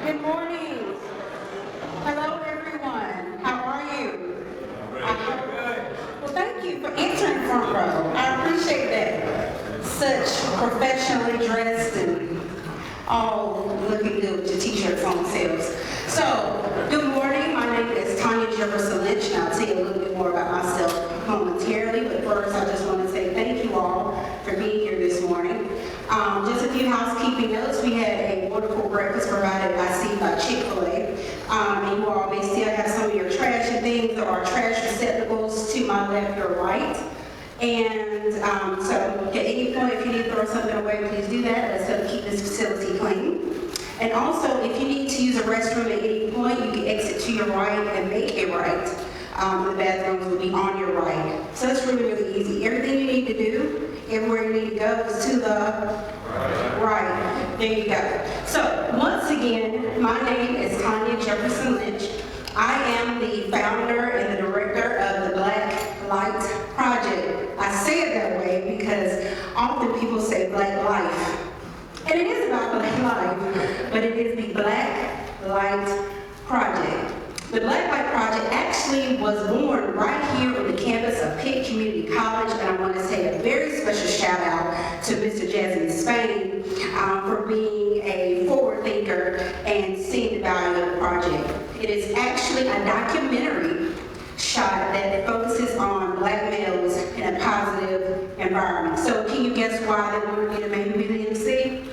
Good morning. Hello, everyone. How are you? Well, thank you for answering front row. I appreciate that. Such professionally dressed and all looking good with your t-shirts on themselves. So, good morning. My name is Tanya Jefferson Lynch, and I'll tell you a little bit more about myself momentarily. But first, I just want to say thank you all for being here this morning. Just a few housekeeping notes. We had a wonderful breakfast provided by Chick-fil-A. And you all may still have some of your trash and things or trash receptacles to my left or right. And so at any point, if you need to throw something away, please do that. Let's help keep this facility clean. And also, if you need to use a restroom at any point, you can exit to your right and make a right. The bathrooms will be on your right. So it's really, really easy. Everything you need to do, everywhere you need to go is to the right. There you go. So once again, my name is Tanya Jefferson Lynch. I am the founder and the director of the Black Light Project. I say it that way because often people say Black Life. And it is about Black life, but it is the Black Light Project. The Black Light Project actually was born right here on the campus of Pitt Community College, and I want to say a very special shout out to Mr. Jasmine Spain for being a forward thinker and seeing the value of the project. It is actually a documentary shot that focuses on Black males in a positive environment. So can you guess why they wanted me to maybe be the MC?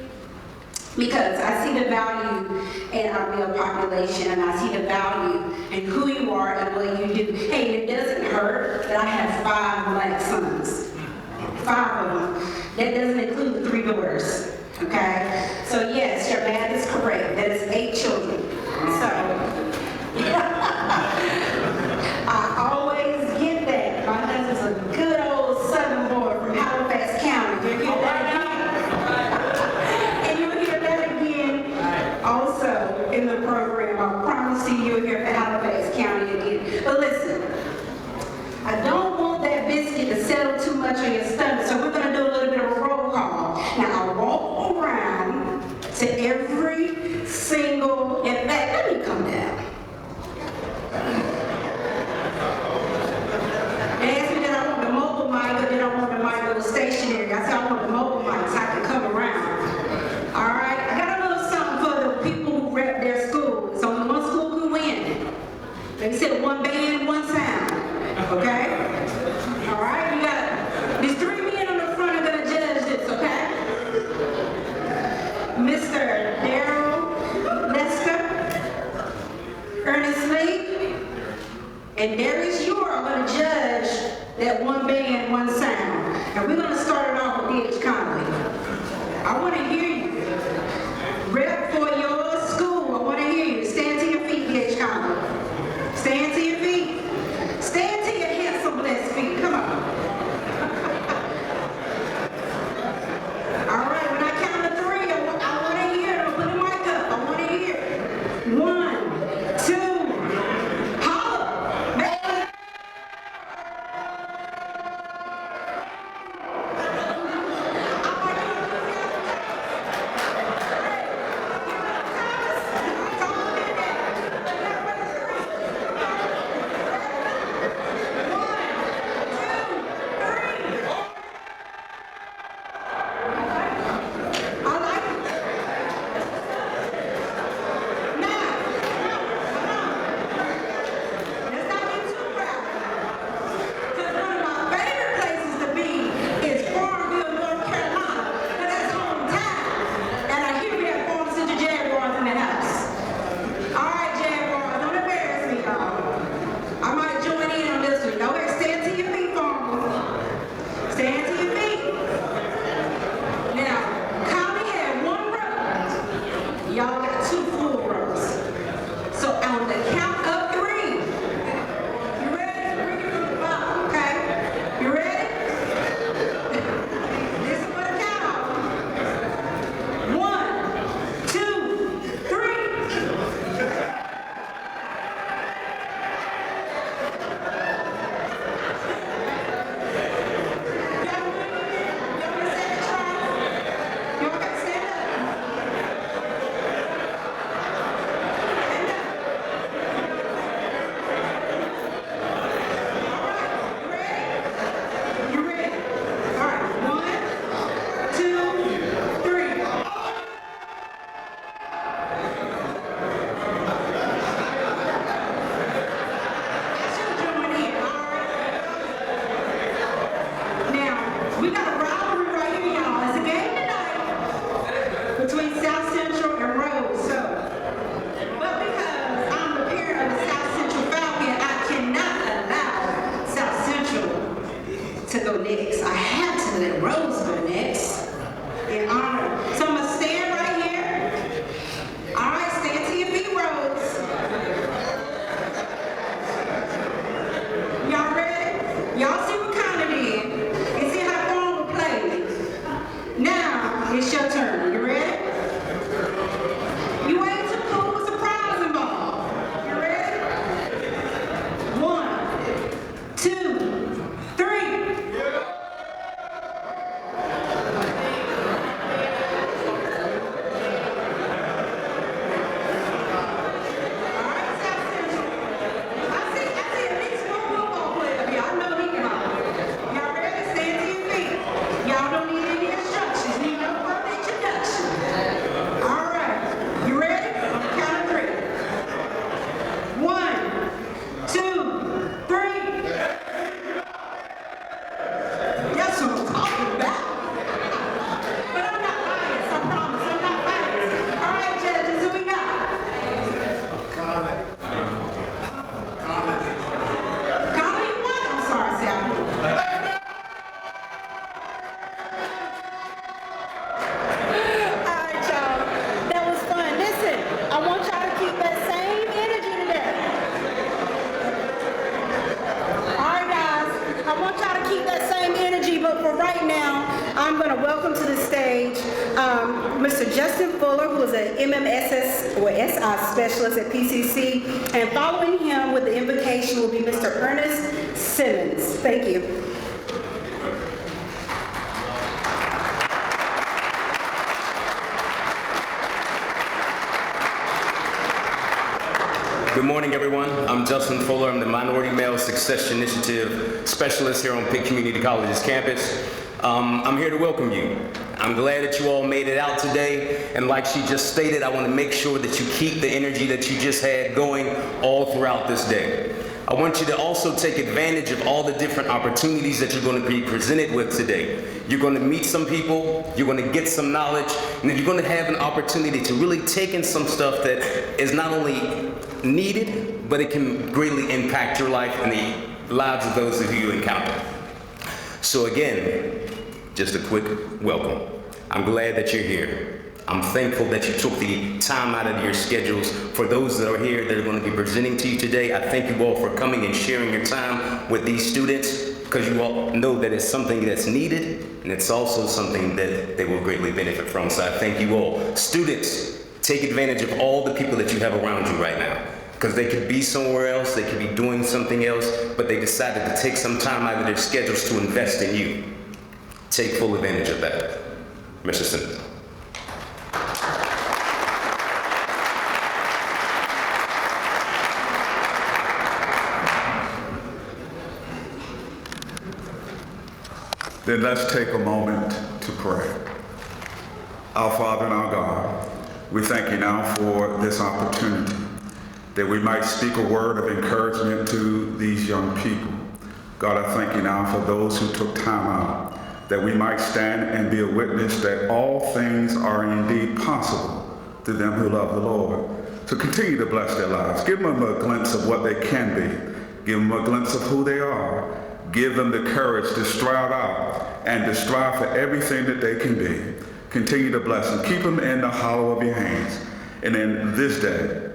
Because I see the value in our male population, and I see the value in who you are and what you do. Hey, it doesn't hurt that I have 5 Black sons. 5 of them. That doesn't include the 3 daughters. Okay? So yes, your math is correct. That is 8 children. So I always get that. My husband's a good old Southern boy from Halifax County. You hear that? Also in the program, I promise you'll hear from Halifax County again. But listen, I don't want that biscuit to settle too much on your stomach, so we're going to do a little bit of a roll call. Now, I'll walk around to every single, in fact, let me come down. They asked me that I want the mobile mic, but they don't want the mic that was stationary. I said I want the mobile mic so I can come around. All right? I got a little something for the people who rep their school. It's only one school can win. They said 1 band, 1 sound. Okay? All right? You got these 3 men on the front are going to judge this, okay? Mr. Daryl Lester, Ernest Lee, and Darius Ure are going to judge that 1 band, 1 sound. And we're going to start it off with D.H. Conley. I want to hear you. Rep for your school. I want to hear you. Stand to your feet, D.H. Conley. Stand to your feet. Stand to your handsome blessed feet. Come on. All right, when I count to 3, I want to hear it. Put the mic up. I want to hear it. 1, 2, holla. Man. are next. In honor. So I'm going to stand right here. All right, stand to your feet, Rose. Y'all ready? Y'all see what kind it is. And see how long we play. Now, it's your turn. You ready? You ain't too cool with surprise involved. You ready? 1, 2, 3. Mr. Justin Fuller, who is an MMSS or SI specialist at PCC, and following him with the invocation will be Mr. Ernest Simmons. Thank you. Good morning, everyone. I'm Justin Fuller. I'm the Minority Male Success Initiative Specialist here on Pitt Community College's campus. I'm here to welcome you. I'm glad that you all made it out today, and like she just stated, I want to make sure that you keep the energy that you just had going all throughout this day. I want you to also take advantage of all the different opportunities that you're going to be presented with today. You're going to meet some people, you're going to get some knowledge, and then you're going to have an opportunity to really take in some stuff that is not only needed, but it can greatly impact your life and the lives of those that you encounter. So again, just a quick welcome. I'm glad that you're here. I'm thankful that you took the time out of your schedules. For those that are here that are going to be presenting to you today, I thank you all for coming and sharing your time with these students, because you all know that it's something that's needed, and it's also something that they will greatly benefit from. So I thank you all. Students, take advantage of all the people that you have around you right now, because they could be somewhere else, they could be doing something else, but they decided to take some time out of their schedules to invest in you. Take full advantage of that. Mr. Simmons. Then let's take a moment to pray. Our Father and our God, we thank you now for this opportunity that we might speak a word of encouragement to these young people. God, I thank you now for those who took time out, that we might stand and be a witness that all things are indeed possible to them who love the Lord. So continue to bless their lives. Give them a glimpse of what they can be. Give them a glimpse of who they are. Give them the courage to strive out and to strive for everything that they can be. Continue to bless them. Keep them in the hollow of your hands. And in this day,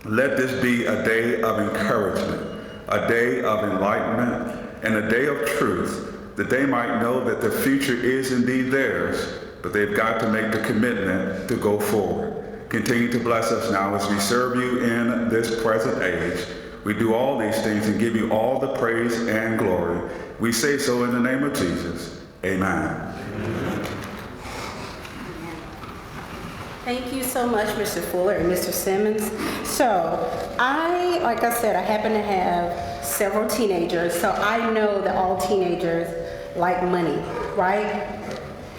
let this be a day of encouragement, a day of enlightenment, and a day of truth, that they might know that the future is indeed theirs, but they've got to make the commitment to go forward. Continue to bless us now as we serve you in this present age. We do all these things and give you all the praise and glory. We say so in the name of Jesus. Amen. Thank you so much, Mr. Fuller and Mr. Simmons. So like I said, I happen to have several teenagers, so I know that all teenagers like money, right?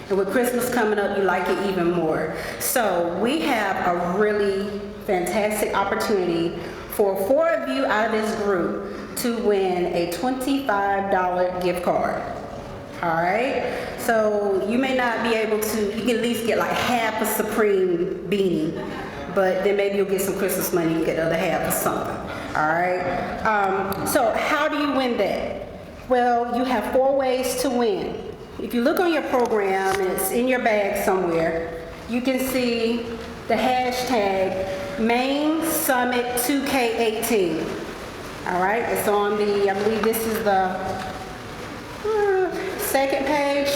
And with Christmas coming up, you like it even more. So we have a really fantastic opportunity for 4 of you out of this group to win a $25 gift card. All right, so you may not be able to, you can at least get like half a Supreme beanie, but then maybe you'll get some Christmas money and get the other half or something. All right, so how do you win that? Well, you have 4 ways to win. if you look on your program, and it's in your bag somewhere, you can see the hashtag M.A.I.N Summit 2K18. All right, it's on the, I believe this is the second page.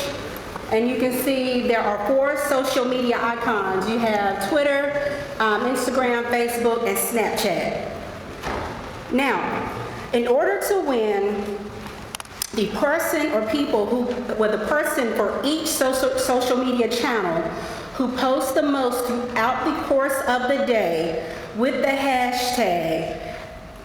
And you can see there are 4 social media icons. You have Twitter, Instagram, Facebook, and Snapchat. Now, in order to win, the person or people who, well, the person for each social media channel who posts the most throughout the course of the day with the hashtag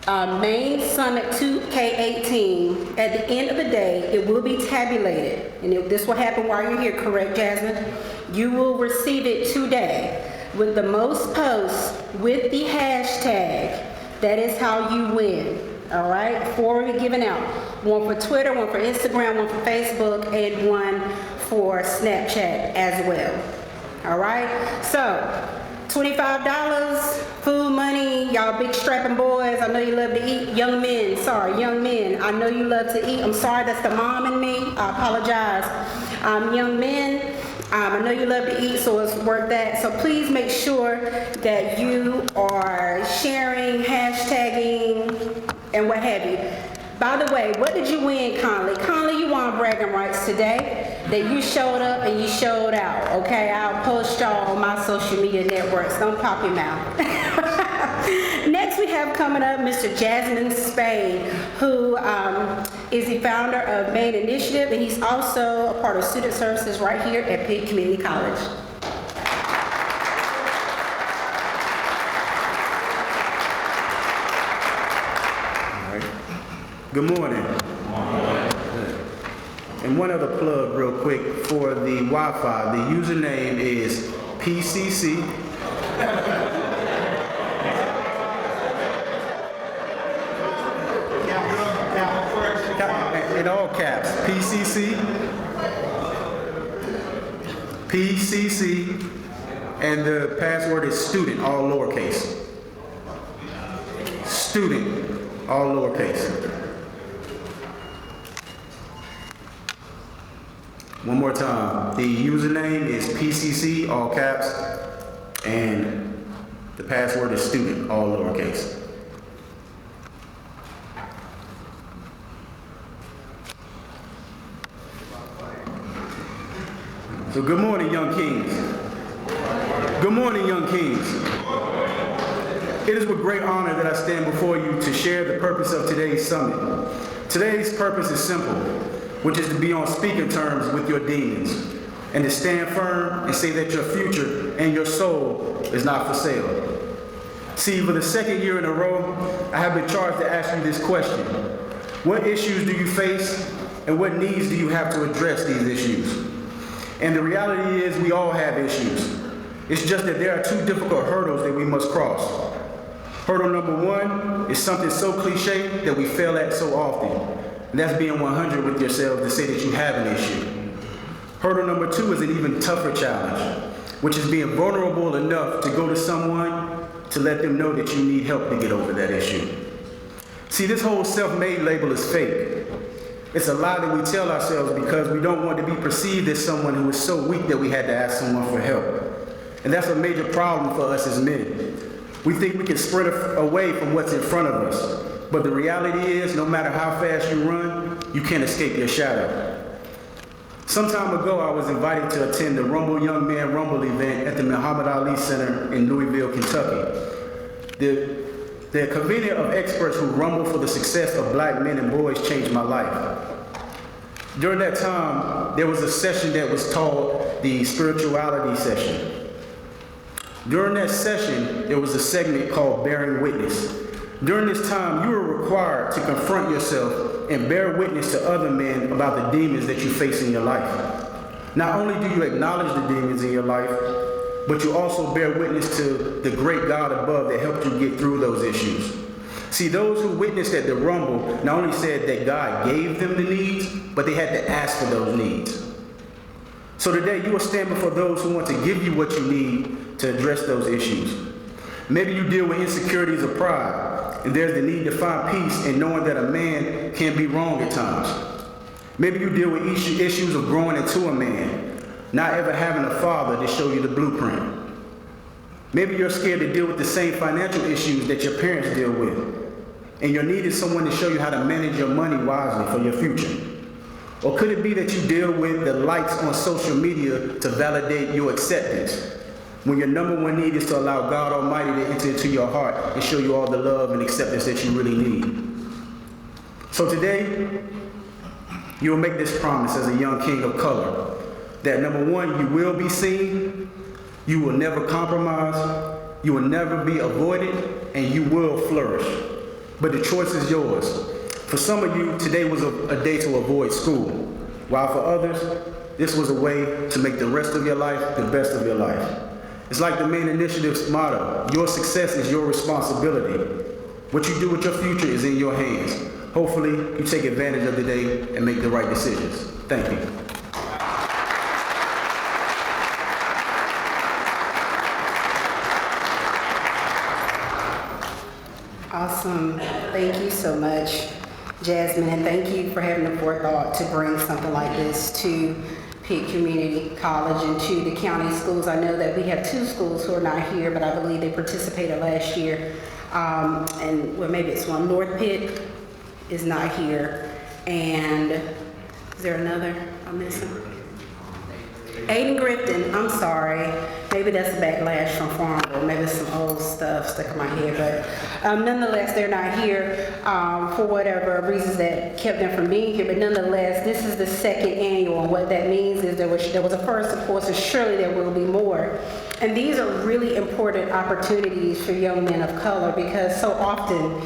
M.A.I.N Summit 2K18, at the end of the day, it will be tabulated. And this will happen while you're here, correct, Jasmine? You will receive it today with the most posts with the hashtag. That is how you win. All right? 4 will be given out. 1 for Twitter, 1 for Instagram, 1 for Facebook, and 1 for Snapchat as well. All right? So, $25, food money, y'all big strapping boys, I know you love to eat. Young men, I know you love to eat. I'm sorry, that's the mom in me, I apologize. Young men, I know you love to eat, so it's worth that. So please make sure that you are sharing, hashtagging, and what have you. By the way, what did you win, Conley? Conley, you won bragging rights today. That you showed up and you showed out, okay? I'll post y'all on my social media networks. Don't pop your mouth. Next we have coming up Mr. Jasmine Spain, who is the founder of M.A.I.N Initiative, and he's also a part of student services right here at Pitt Community College. Good morning. And one other plug real quick for the Wi-Fi. The username is PCC. In all caps, PCC, and the password is student, all lowercase. Student, all lowercase. One more time. The username is PCC, all caps, and the password is student, all lowercase. So good morning, young kings. Good morning, young kings. It is with great honor that I stand before you to share the purpose of today's summit. Today's purpose is simple, which is to be on speaking terms with your demons and to stand firm and say that your future and your soul is not for sale. See, for the second year in a row, I have been charged to ask you this question. What issues do you face and what needs do you have to address these issues? And the reality is we all have issues. It's just that there are 2 difficult hurdles that we must cross. Hurdle number 1 is something so cliche that we fail at so often. And that's being 100 with yourself to say that you have an issue. Hurdle number 2 is an even tougher challenge, which is being vulnerable enough to go to someone to let them know that you need help to get over that issue. See, this whole self-made label is fake. It's a lie that we tell ourselves because we don't want to be perceived as someone who is so weak that we had to ask someone for help. And that's a major problem for us as men. We think we can sprint away from what's in front of us. But the reality is, no matter how fast you run, you can't escape your shadow. Some time ago, I was invited to attend the Rumble Young Man Rumble event at the Muhammad Ali Center in Louisville, Kentucky. The convening of experts who rumble for the success of black men and boys changed my life. During that time, there was a session that was called the spirituality session. During that session, there was a segment called Bearing Witness. During this time, you were required to confront yourself and bear witness to other men about the demons that you face in your life. Not only do you acknowledge the demons in your life, but you also bear witness to the great God above that helped you get through those issues. See, those who witnessed at the Rumble not only said that God gave them the needs, but they had to ask for those needs. So today, you are standing for those who want to give you what you need to address those issues. Maybe you deal with insecurities or pride, and there's the need to find peace in knowing that a man can be wrong at times. Maybe you deal with issues of growing into a man, not ever having a father to show you the blueprint. Maybe you're scared to deal with the same financial issues that your parents deal with, and you're needing someone to show you how to manage your money wisely for your future. Or could it be that you deal with the likes on social media to validate your acceptance, when your number one need is to allow God Almighty to enter into your heart and show you all the love and acceptance that you really need? So today, you will make this promise as a young king of color, that number one, you will be seen, you will never compromise, you will never be avoided, and you will flourish. But the choice is yours. For some of you, today was a day to avoid school, while for others, this was a way to make the rest of your life the best of your life. It's like the M.A.I.N initiative's motto: your success is your responsibility. What you do with your future is in your hands. Hopefully, you take advantage of the day and make the right decisions. Thank you. Awesome. Thank you so much, Jasmine, and thank you for having the forethought to bring something like this to Pitt Community College and to the county schools. I know that we have 2 schools who are not here, but I believe they participated last year. And well, maybe it's one. North Pitt is not here. And is there another I'm missing? Aiden Grifton, I'm sorry. Maybe that's a backlash from Farmville. Maybe it's some old stuff stuck in my head. But nonetheless, they're not here for whatever reasons that kept them from being here. But nonetheless, this is the 2nd annual. And what that means is there was a first, of course, and surely there will be more. And these are really important opportunities for young men of color, because so often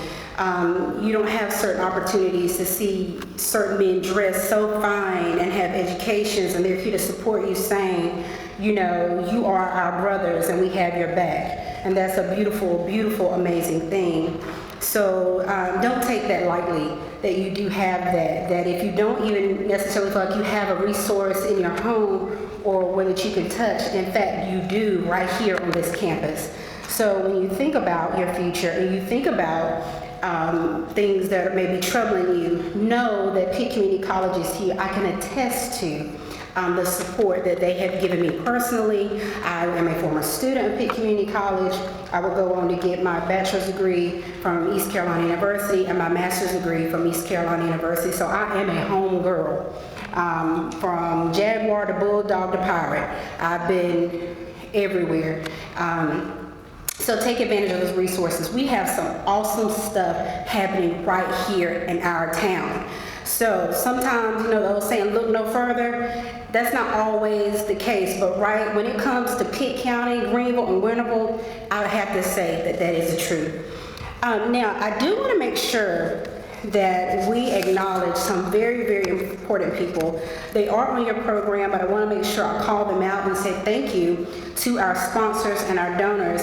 you don't have certain opportunities to see certain men dressed so fine and have educations, and they're here to support you, saying, you know, you are our brothers and we have your back. And that's a beautiful, beautiful, amazing thing. So don't take that lightly, that you do have that if you don't even necessarily feel like you have a resource in your home or one that you can touch, in fact, you do right here on this campus. So when you think about your future and you think about things that are maybe troubling you, know that Pitt Community College is here. I can attest to the support that they have given me personally. I am a former student of Pitt Community College. I will go on to get my bachelor's degree from East Carolina University and my master's degree from East Carolina University. So I am a home girl. From Jaguar to Bulldog to Pirate, I've been everywhere. So take advantage of those resources. We have some awesome stuff happening right here in our town. So sometimes, you know, the old saying, look no further, that's not always the case, but right when it comes to Pitt County, Greenville, and Winterville, I would have to say that that is the truth. Now, I do want to make sure that we acknowledge some very, very important people. They are on your program, but I want to make sure I call them out and say thank you to our sponsors and our donors.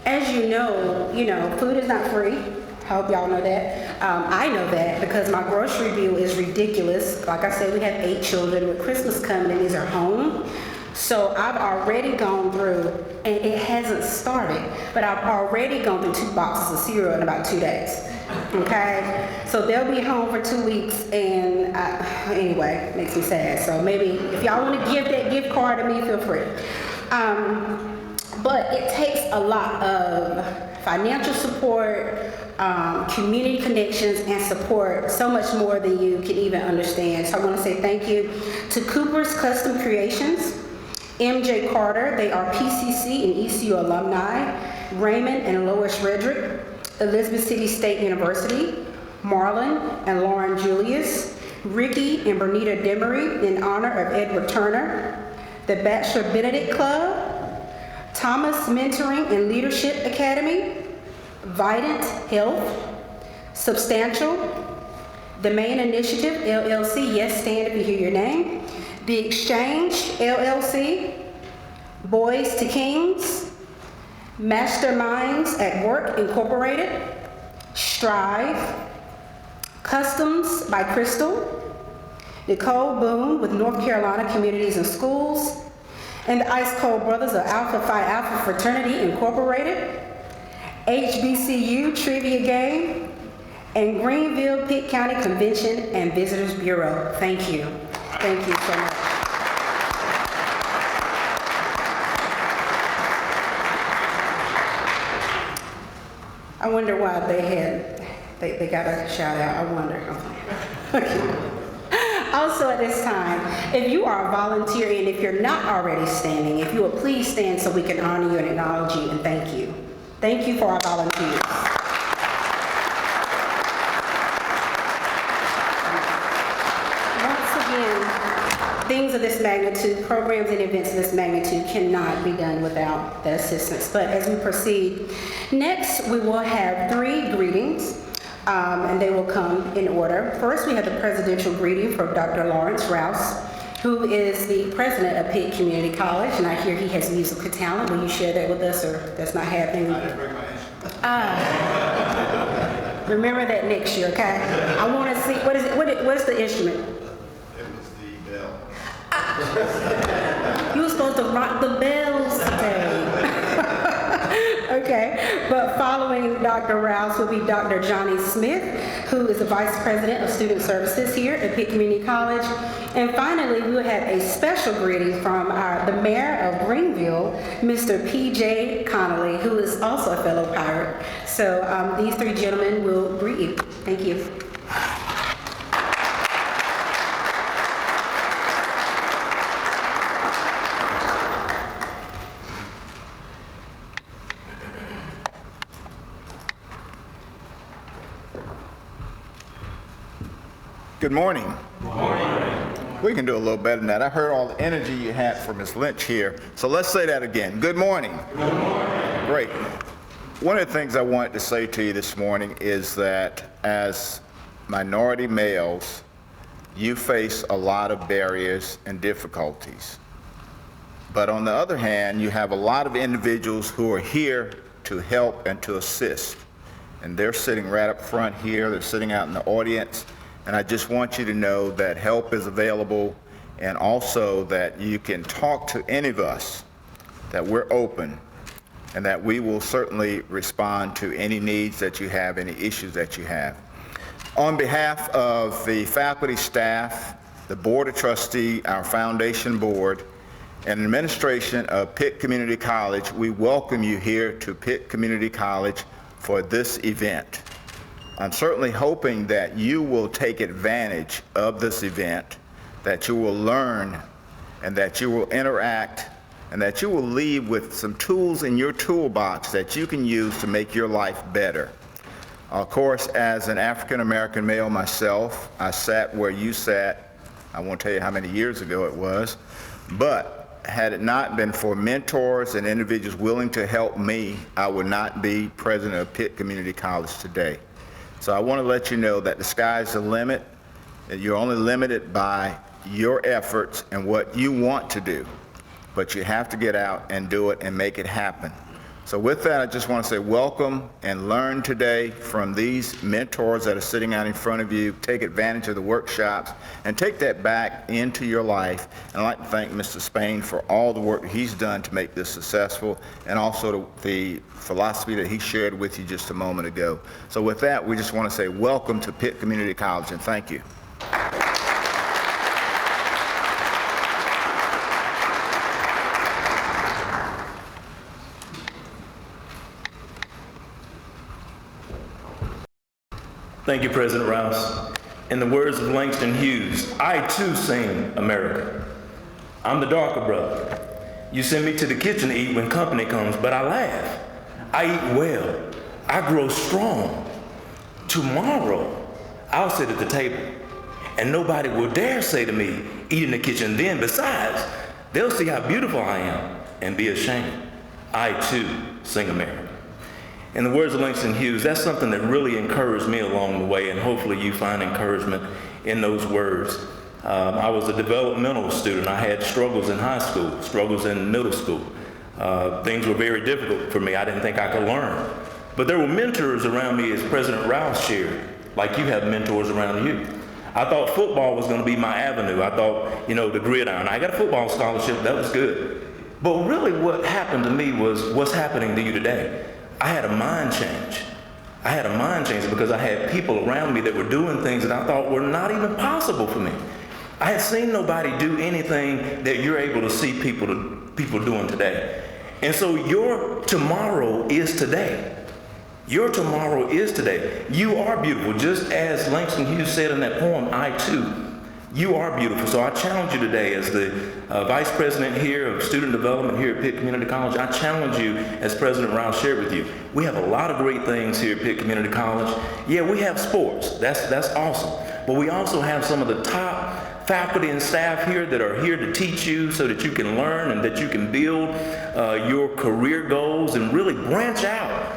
As you know, food is not free. I hope y'all know that. I know that because my grocery bill is ridiculous. Like I said, we have 8 children with Christmas coming and these are home. So I've already gone through, and it hasn't started, but I've already gone through 2 boxes of cereal in about 2 days. Okay? So they'll be home for 2 weeks, and anyway, it makes me sad. So maybe if y'all want to give that gift card to me, feel free. But it takes a lot of financial support, community connections, and support, so much more than you can even understand. So I want to say thank you to Cooper's Custom Creations, MJ Carter, they are PCC and ECU alumni, Raymond and Lois Redrick, Elizabeth City State University, Marlon and Lauren Julius, Ricky and Bernita Demery in honor of Edward Turner, the Bachelor Benedict Club, Thomas Mentoring and Leadership Academy, Vidant Health, Substantial, the M.A.I.N Initiative, LLC, yes, stand if you hear your name, The Exchange, LLC, Boys to Kings, Masterminds at Work, Incorporated, Strive, Customs by Crystal, Nicole Boone with North Carolina Communities and Schools, and the Ice Cold Brothers of Alpha Phi Alpha Fraternity Incorporated, HBCU Trivia Game, and Greenville Pitt County Convention and Visitors Bureau. Thank you. Thank you so much. I wonder why they got a shout out. I wonder. Also at this time, if you are a volunteer and if you're not already standing, if you will please stand so we can honor you and acknowledge you and thank you. Thank you for our volunteers. Once again, things of this magnitude, programs and events of this magnitude cannot be done without the assistance. But as we proceed, next we will have 3 greetings. And they will come in order. First, we have the presidential greeting from Dr. Lawrence Rouse, who is the president of Pitt Community College, and I hear he has musical talent. Will you share that with us, or that's not happening? I didn't bring my instrument. Remember that next year, okay? I want to see, what is it? What's the instrument? It was the bell. You were supposed to rock the bells today. Okay, but following Dr. Rouse will be Dr. Johnny Smith, who is the Vice President of Student Services here at Pitt Community College. And finally, we will have a special greeting from the Mayor of Greenville, Mr. P.J. Connolly, who is also a fellow pirate. So these 3 gentlemen will greet you. Thank you. Good morning. Good morning. We can do a little better than that. I heard all the energy you had from Ms. Lynch here. So let's say that again. Good morning. Good morning. Great. One of the things I wanted to say to you this morning is that as minority males, you face a lot of barriers and difficulties. But on the other hand, you have a lot of individuals who are here to help and to assist. And they're sitting right up front here. They're sitting out in the audience. And I just want you to know that help is available, and also that you can talk to any of us, that we're open, and that we will certainly respond to any needs that you have, any issues that you have. On behalf of the faculty, staff, the Board of Trustees, our foundation board, and administration of Pitt Community College, we welcome you here to Pitt Community College for this event. I'm certainly hoping that you will take advantage of this event, that you will learn, and that you will interact, and that you will leave with some tools in your toolbox that you can use to make your life better. Of course, as an African American male myself, I sat where you sat. I won't tell you how many years ago it was, but had it not been for mentors and individuals willing to help me, I would not be president of Pitt Community College today. So I want to let you know that the sky's the limit, that you're only limited by your efforts and what you want to do, but you have to get out and do it and make it happen. So with that, I just want to say welcome and learn today from these mentors that are sitting out in front of you. Take advantage of the workshops and take that back into your life. And I'd like to thank Mr. Spain for all the work he's done to make this successful, and also the philosophy that he shared with you just a moment ago. So with that, we just want to say welcome to Pitt Community College, and thank you. Thank you, President Rouse. In the words of Langston Hughes, I too sing America. I'm the darker brother. You send me to the kitchen to eat when company comes, but I laugh. I eat well. I grow strong. Tomorrow, I'll sit at the table, and nobody will dare say to me, eat in the kitchen then. Besides, they'll see how beautiful I am and be ashamed. I too sing America. In the words of Langston Hughes, that's something that really encouraged me along the way, and hopefully you find encouragement in those words. I was a developmental student. I had struggles in high school, struggles in middle school. Things were very difficult for me. I didn't think I could learn. But there were mentors around me, as President Rouse shared, like you have mentors around you. I thought football was going to be my avenue. I thought, the gridiron. I got a football scholarship. That was good. But really what happened to me was what's happening to you today. I had a mind change. I had a mind changer because I had people around me that were doing things that I thought were not even possible for me. I had seen nobody do anything that you're able to see people doing today. And so your tomorrow is today. Your tomorrow is today. You are beautiful. Just as Langston Hughes said in that poem, I too, you are beautiful. So I challenge you today as the Vice President here of Student Development here at Pitt Community College. I challenge you, as President Rouse shared with you, we have a lot of great things here at Pitt Community College. Yeah, we have sports. That's awesome. But we also have some of the top faculty and staff here that are here to teach you so that you can learn and that you can build your career goals and really branch out.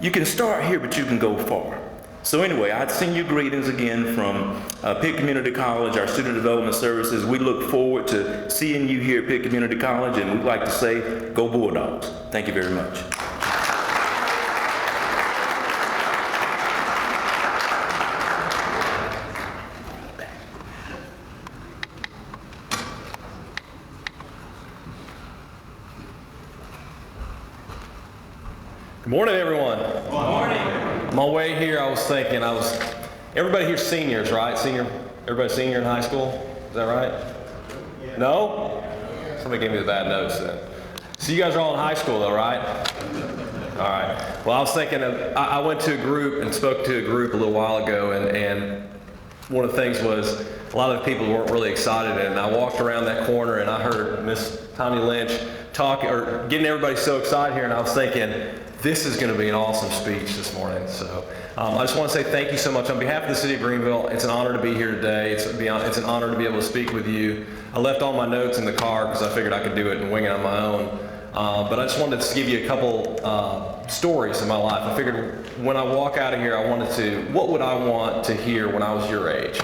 You can start here, but you can go far. So anyway, I'd send you greetings again from Pitt Community College, our Student Development Services. We look forward to seeing you here at Pitt Community College, and we'd like to say, go Bulldogs. Thank you very much. Good morning, everyone. Good morning. On my way here, I was thinking, everybody here's seniors, right? Everybody senior in high school? Is that right? No? Somebody gave me the bad notes then. So you guys are all in high school though, right? All right. Well, I was thinking, I went to a group and spoke to a group a little while ago, and one of the things was a lot of the people weren't really excited, and I walked around that corner and I heard Miss Tanya Lynch talking, or getting everybody so excited here, and I was thinking, this is going to be an awesome speech this morning. So I just want to say thank you so much. On behalf of the City of Greenville, it's an honor to be here today. It's an honor to be able to speak with you. I left all my notes in the car because I figured I could do it and wing it on my own. But I just wanted to give you a couple stories in my life. I figured when I walk out of here, what would I want to hear when I was your age?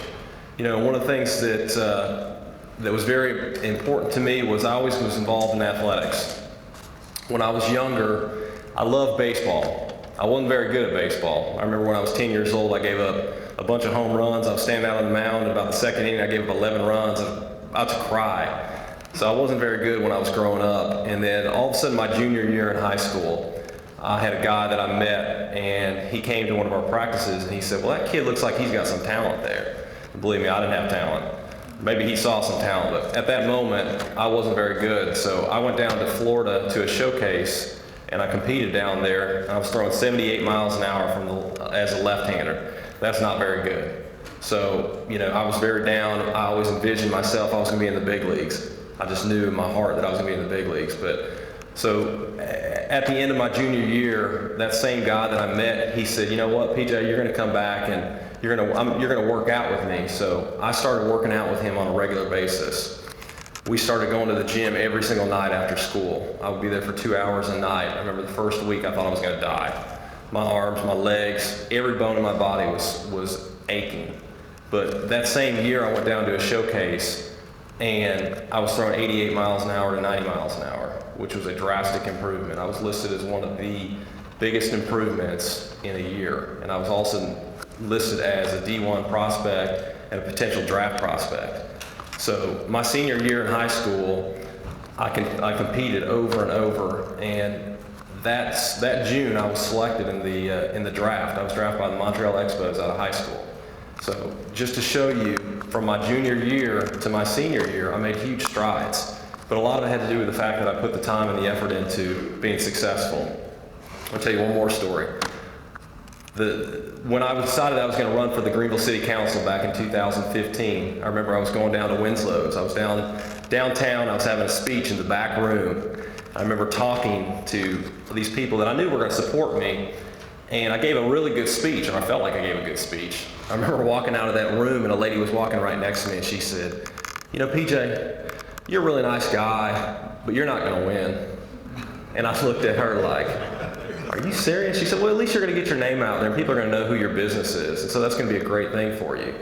You know, one of the things that was very important to me was I always was involved in athletics. When I was younger, I loved baseball. I wasn't very good at baseball. I remember when I was 10 years old, I gave up a bunch of home runs. I was standing out on the mound, and about the second inning, I gave up 11 runs. I was about to cry. So I wasn't very good when I was growing up. And then all of a sudden, my junior year in high school, I had a guy that I met, and he came to one of our practices, and he said, well, that kid looks like he's got some talent there. And believe me, I didn't have talent. Maybe he saw some talent, but at that moment, I wasn't very good. So I went down to Florida to a showcase, and I competed down there. I was throwing 78 miles an hour as a left-hander. That's not very good. So, you know, I was very down. I always envisioned myself I was going to be in the big leagues. I just knew in my heart that I was going to be in the big leagues. But so at the end of my junior year, that same guy that I met, he said, you know what, PJ, you're going to come back and you're going to work out with me. So I started working out with him on a regular basis. We started going to the gym every single night after school. I would be there for 2 hours a night. I remember the first week I thought I was going to die. My arms, my legs, every bone in my body was aching. But that same year I went down to a showcase and I was throwing 88 miles an hour to 90 miles an hour, which was a drastic improvement. I was listed as one of the biggest improvements in a year. And I was also listed as a D1 prospect and a potential draft prospect. So my senior year in high school, I competed over and over, and that June I was selected in the draft. I was drafted by the Montreal Expos out of high school. So just to show you, from my junior year to my senior year, I made huge strides. But a lot of it had to do with the fact that I put the time and the effort into being successful. I'll tell you one more story. When I decided I was going to run for the Greenville City Council back in 2015, I remember I was going down to Winslow's. I was downtown, I was having a speech in the back room. I remember talking to these people that I knew were going to support me, and I gave a really good speech, and I felt like I gave a good speech. I remember walking out of that room, and a lady was walking right next to me, and she said, you know, PJ, you're a really nice guy, but you're not going to win. And I looked at her like, are you serious? She said, well, at least you're going to get your name out there and people are going to know who your business is. And so that's going to be a great thing for you.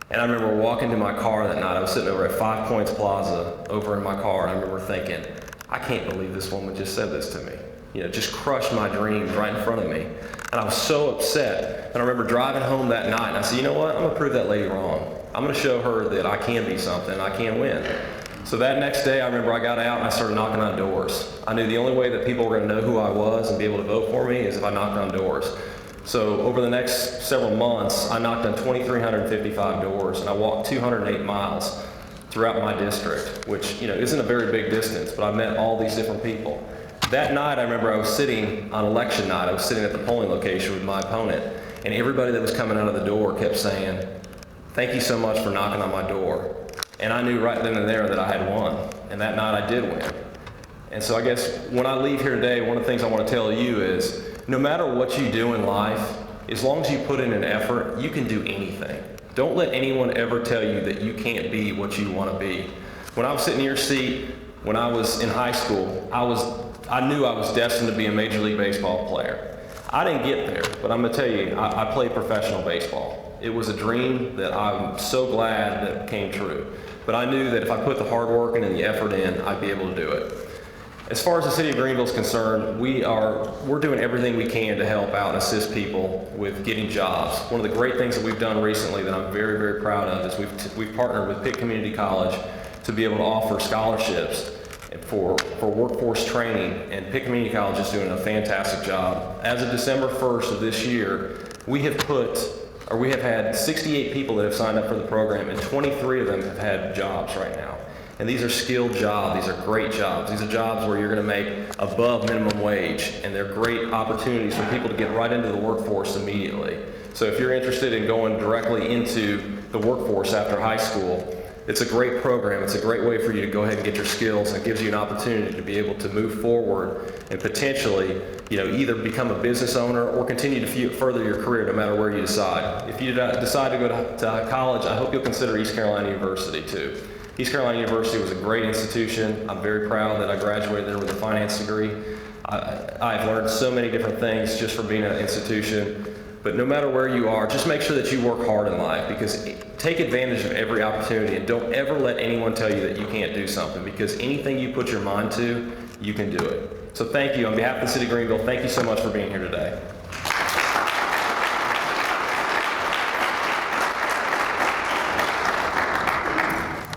And I remember walking to my car that night. I was sitting over at 5 Points Plaza over in my car. And I remember thinking, I can't believe this woman just said this to me. You know, just crushed my dreams right in front of me. And I was so upset. And I remember driving home that night and I said, you know what? I'm going to prove that lady wrong. I'm going to show her that I can be something. I can win. So that next day, I remember I got out and I started knocking on doors. I knew the only way that people were going to know who I was and be able to vote for me is if I knocked on doors. So over the next several months, I knocked on 2,355 doors and I walked 208 miles throughout my district, which isn't a very big distance, but I met all these different people. That night, I remember I was sitting on election night, I was sitting at the polling location with my opponent, and everybody that was coming out of the door kept saying, "Thank you so much for knocking on my door." And I knew right then and there that I had won, and that night I did win. And so I guess when I leave here today, one of the things I want to tell you is, no matter what you do in life, as long as you put in an effort, you can do anything. Don't let anyone ever tell you that you can't be what you want to be. When I was sitting in your seat, when I was in high school, I knew I was destined to be a Major League Baseball player. I didn't get there, but I'm gonna tell you, I played professional baseball. It was a dream that I'm so glad that came true. But I knew that if I put the hard work and the effort in, I'd be able to do it. As far as the city of Greenville is concerned, we're doing everything we can to help out and assist people with getting jobs. One of the great things that we've done recently that I'm very, very proud of is we've partnered with Pitt Community College to be able to offer scholarships for workforce training, and Pitt Community College is doing a fantastic job. As of December 1st of this year, we have had 68 people that have signed up for the program, and 23 of them have had jobs right now. And these are skilled jobs, these are great jobs. These are jobs where you're gonna make above minimum wage, and they're great opportunities for people to get right into the workforce immediately. So if you're interested in going directly into the workforce after high school, it's a great program. It's a great way for you to go ahead and get your skills, and it gives you an opportunity to be able to move forward and potentially, either become a business owner or continue to further your career no matter where you decide. If you decide to go to college, I hope you'll consider East Carolina University too. East Carolina University was a great institution. I'm very proud that I graduated there with a finance degree. I've learned so many different things just from being at an institution. But no matter where you are, just make sure that you work hard in life, because take advantage of every opportunity, and don't ever let anyone tell you that you can't do something, because anything you put your mind to, you can do it. So thank you. On behalf of the City of Greenville, thank you so much for being here today.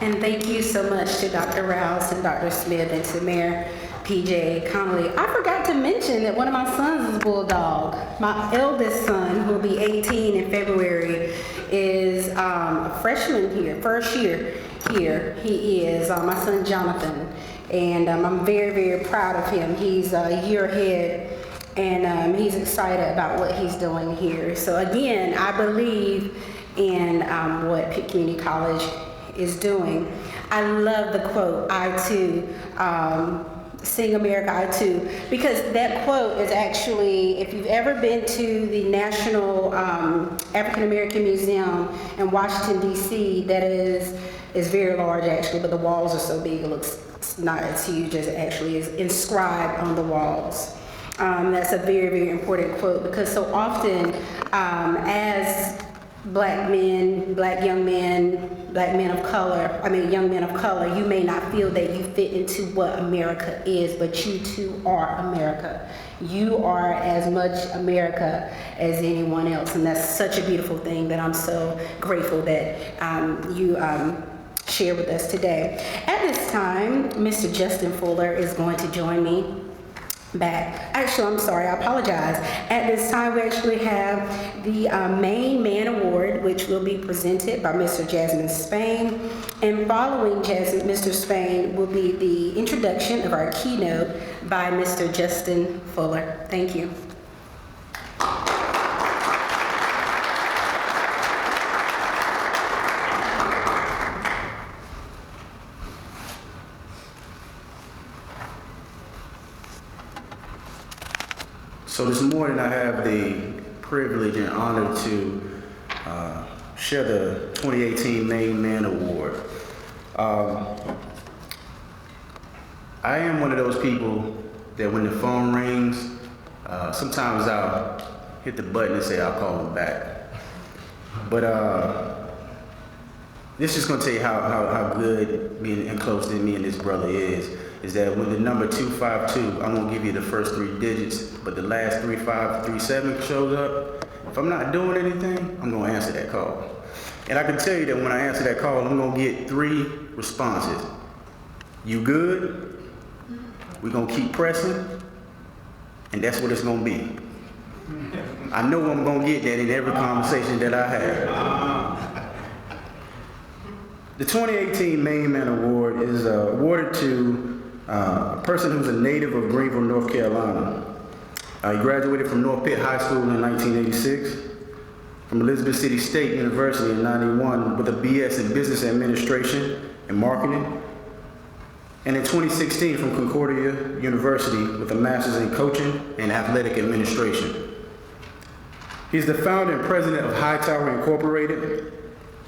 And thank you so much to Dr. Rouse and Dr. Smith and to Mayor PJ Connolly. I forgot to mention that one of my sons is Bulldog. My eldest son, who will be 18 in February, is a freshman here, first year here. He is my son Jonathan, and I'm very, very proud of him. He's a year ahead, and he's excited about what he's doing here. So again, I believe in what Pitt Community College is doing. I love the quote, "I too, sing America, I too," because that quote is actually, if you've ever been to the National African American Museum in Washington, D.C., that is very large actually, but the walls are so big it looks not as huge as it actually is inscribed on the walls. That's a very, very important quote, because so often as Black men, young men of color, you may not feel that you fit into what America is, but you too are America. You are as much America as anyone else, and that's such a beautiful thing that I'm so grateful that you share with us today. At this time, Mr. Justin Fuller is going to join me back. Actually, I'm sorry, I apologize. At this time, we actually have the M.A.I.N Award, which will be presented by Mr. Jasmine Spain. And following Mr. Spain will be the introduction of our keynote by Mr. Justin Fuller. Thank you. So this morning I have the privilege and honor to share the 2018 M.A.I.N Award. I am one of those people that when the phone rings, sometimes I'll hit the button and say I'll call them back. But this is going to tell you how good me and close to me and this brother is that when the number 252, I'm going to give you the first 3 digits, but the last 3537 shows up, if I'm not doing anything, I'm going to answer that call. And I can tell you that when I answer that call, I'm going to get 3 responses. You good? We're going to keep pressing? And that's what it's going to be. I know I'm gonna get that in every conversation that I have. The 2018 M.A.I.N Award is awarded to a person who's a native of Greenville, North Carolina. He graduated from North Pitt High School in 1986, from Elizabeth City State University in 91 with a BS in Business Administration and Marketing, and in 2016 from Concordia University with a Master's in Coaching and Athletic Administration. He's the founder and president of Hightower Incorporated,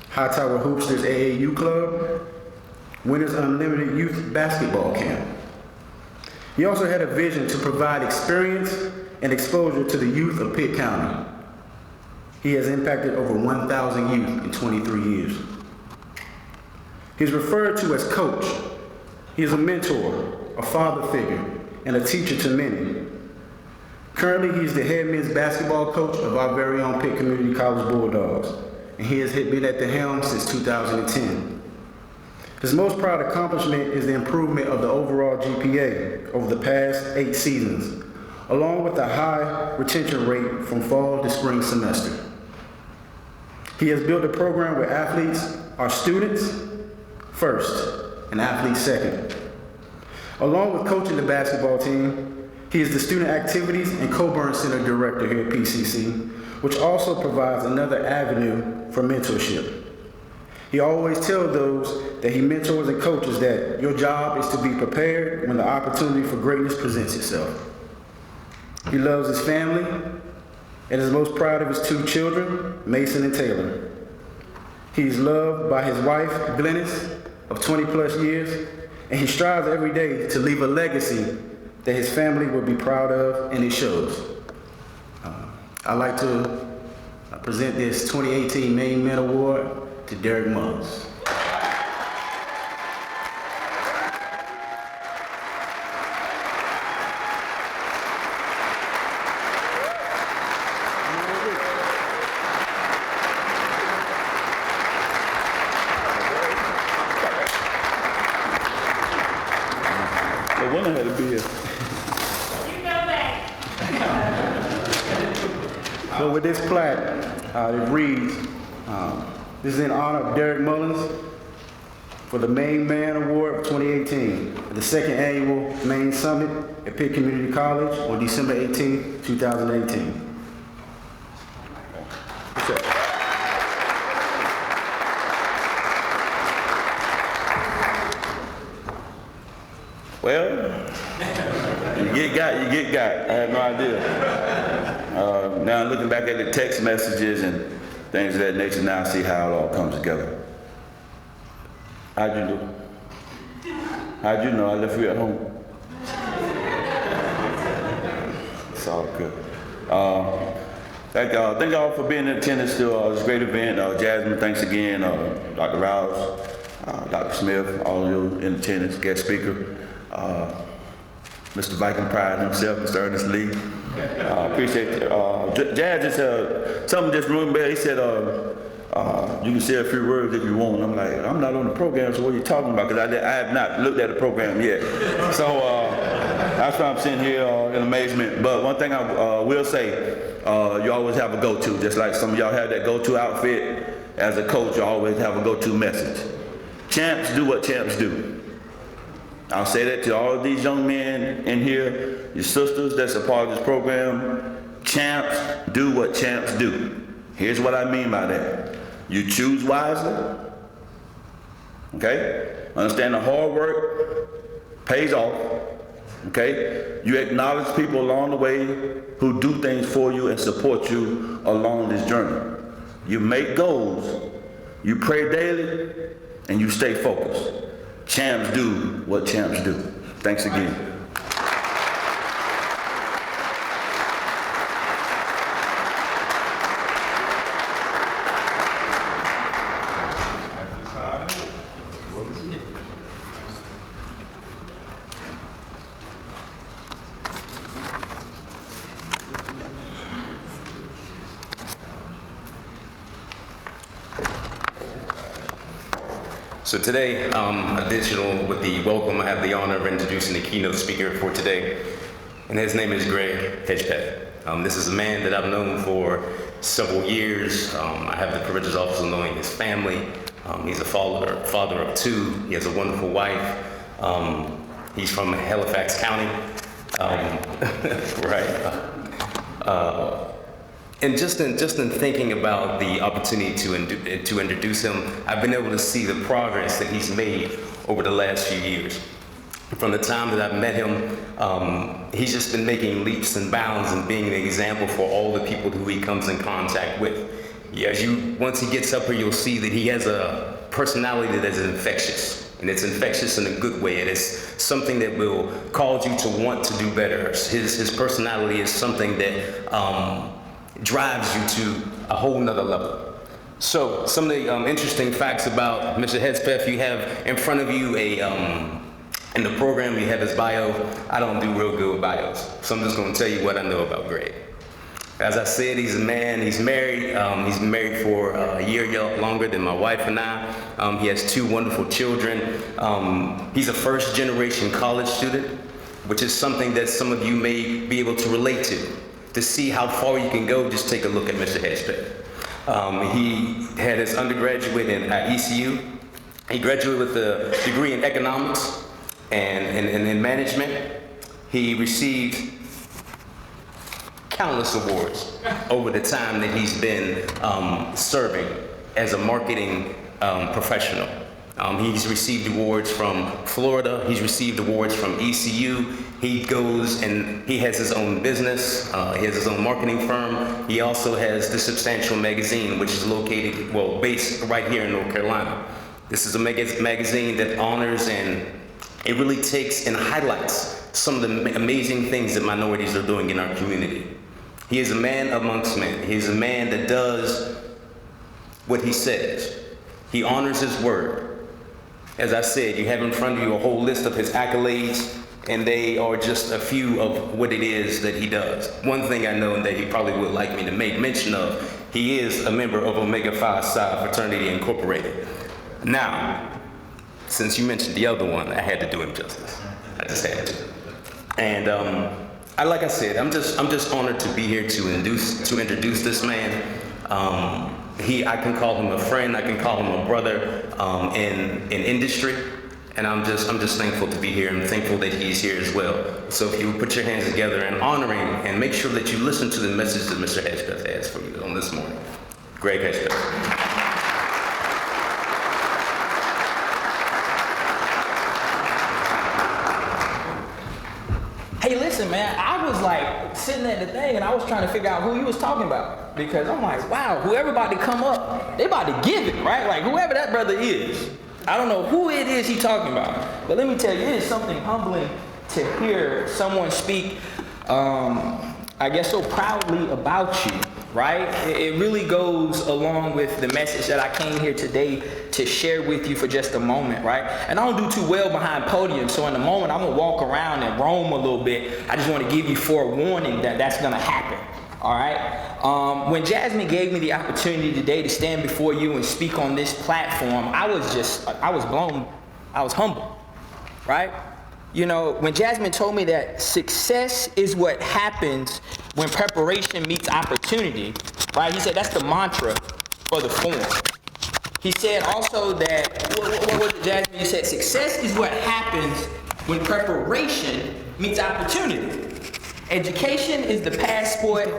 Hightower Hoopsters AAU Club, Winners Unlimited Youth Basketball Camp. He also had a vision to provide experience and exposure to the youth of Pitt County. He has impacted over 1,000 youth in 23 years. He's referred to as coach. He is a mentor, a father figure, and a teacher to many. Currently, he's the head men's basketball coach of our very own Pitt Community College Bulldogs, and he has been at the helm since 2010. His most proud accomplishment is the improvement of the overall GPA over the past 8 seasons, along with a high retention rate from fall to spring semester. He has built a program where athletes are students first and athletes second. Along with coaching the basketball team, he is the Student Activities and Coburn Center Director here at PCC, which also provides another avenue for mentorship. He always tells those that he mentors and coaches that your job is to be prepared when the opportunity for greatness presents itself. He loves his family and is most proud of his 2 children, Mason and Taylor. He's loved by his wife, Glennis, of 20 plus years, and he strives every day to leave a legacy that his family will be proud of, and it shows. I'd like to present this 2018 M.A.I.N Award to Derek Mullins. The winner had to be here. So with this plaque, it reads, this is in honor of Derek Mullins for the M.A.I.N Award of 2018 at the 2nd Annual M.A.I.N Summit at Pitt Community College on December 18, 2018. Well, you get got. I had no idea. Now looking back at the text messages and things of that nature, now I see how it all comes together. How'd you know? How'd you know I left you at home? It's all good. Thank y'all for being in attendance to this great event. Jasmine, thanks again. Dr. Rouse, Dr. Smith, all of you in attendance, guest speaker. Mr. Viking Pride himself, Mr. Ernest Lee. Appreciate it. Jazz just something just remember. He said, you can say a few words if you want. I'm like, I'm not on the program, so what are you talking about? Because I have not looked at the program yet. So that's why I'm sitting here in amazement. But one thing I will say, you always have a go-to. Just like some of y'all have that go-to outfit. As a coach, you always have a go-to message. Champs do what champs do. I'll say that to all of these young men in here, your sisters that's a part of this program. Champs do what champs do. Here's what I mean by that. You choose wisely, okay? Understand the hard work pays off, okay? You acknowledge people along the way who do things for you and support you along this journey. You make goals, you pray daily, and you stay focused. Champs do what champs do. Thanks again. So today, additional with the welcome, I have the honor of introducing the keynote speaker for today, and his name is Greg Hedgepeth. This is a man that I've known for several years. I have the privilege of also knowing his family. He's a father of two. He has a wonderful wife. He's from Halifax County, right? And just in thinking about the opportunity to introduce him, I've been able to see the progress that he's made over the last few years. From the time that I've met him, he's just been making leaps and bounds and being an example for all the people who he comes in contact with. Once he gets up here, you'll see that he has a personality that is infectious. And it's infectious in a good way. It is something that will cause you to want to do better. His personality is something that drives you to a whole nother level. So some of the interesting facts about Mr. Hedspeth, you have in front of you in the program, you have his bio. I don't do real good with bios, so I'm just going to tell you what I know about Greg. As I said, he's a man, he's married. He's been married for a year longer than my wife and I. He has two wonderful children. He's a first-generation college student, which is something that some of you may be able to relate to. To see how far you can go, just take a look at Mr. Hedspeth. He had his undergraduate at ECU. He graduated with a degree in economics and in management. He received countless awards over the time that he's been serving as a marketing professional. He's received awards from Florida. He's received awards from ECU. He goes and he has his own business. He has his own marketing firm. He also has the Substantial magazine, which is located, based right here in North Carolina. This is a magazine that honors and it really takes and highlights some of the amazing things that minorities are doing in our community. He is a man amongst men. He is a man that does what he says. He honors his word. As I said, you have in front of you a whole list of his accolades, and they are just a few of what it is that he does. One thing I know that he probably would like me to make mention of, he is a member of Omega Phi Psi Fraternity Incorporated. Now, since you mentioned the other one, I had to do him justice. I just had to. And like I said, I'm just honored to be here to introduce this man. I can call him a friend, I can call him a brother in industry, and I'm just thankful to be here and thankful that he's here as well. So if you would put your hands together and honor him and make sure that you listen to the message that Mr. Hedspeth has for you on this morning. Greg Hedspeth. Hey, listen, man, I was like sitting at the thing and I was trying to figure out who he was talking about because I'm like, wow, whoever about to come up, they about to give it, right? Like whoever that brother is. I don't know who it is he's talking about, but let me tell you, it is something humbling to hear someone speak, I guess so proudly about you, right? It really goes along with the message that I came here today to share with you for just a moment, right? And I don't do too well behind podiums, so in a moment I'm gonna walk around and roam a little bit. I just want to give you forewarning that that's gonna happen, all right? When Jasmine gave me the opportunity today to stand before you and speak on this platform, I was humbled, right? You know, when Jasmine told me that success is what happens when preparation meets opportunity, right? He said that's the mantra for the forum. He said also that, what was it, Jasmine? You said success is what happens when preparation meets opportunity. Education is the passport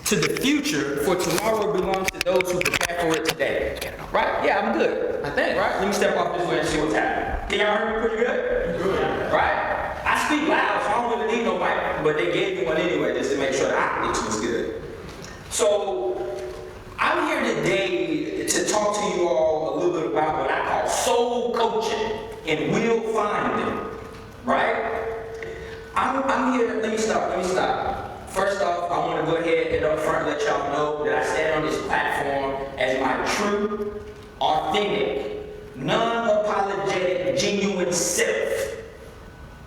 to the future, for tomorrow belongs to those who prepare for it today. Right? Yeah, I'm good. I think, right? Let me step off this way and see what's happening. Can y'all hear me pretty good? Good. Right? I speak loud, so I don't really need no mic, but they gave me one anyway just to make sure that I get was good. So, I'm here today to talk to you all a little bit about what I call soul coaching and will finding. Right? I'm here, let me stop. First off, I want to go ahead and up front let y'all know that I stand on this platform as my true, authentic, non-apologetic, genuine self.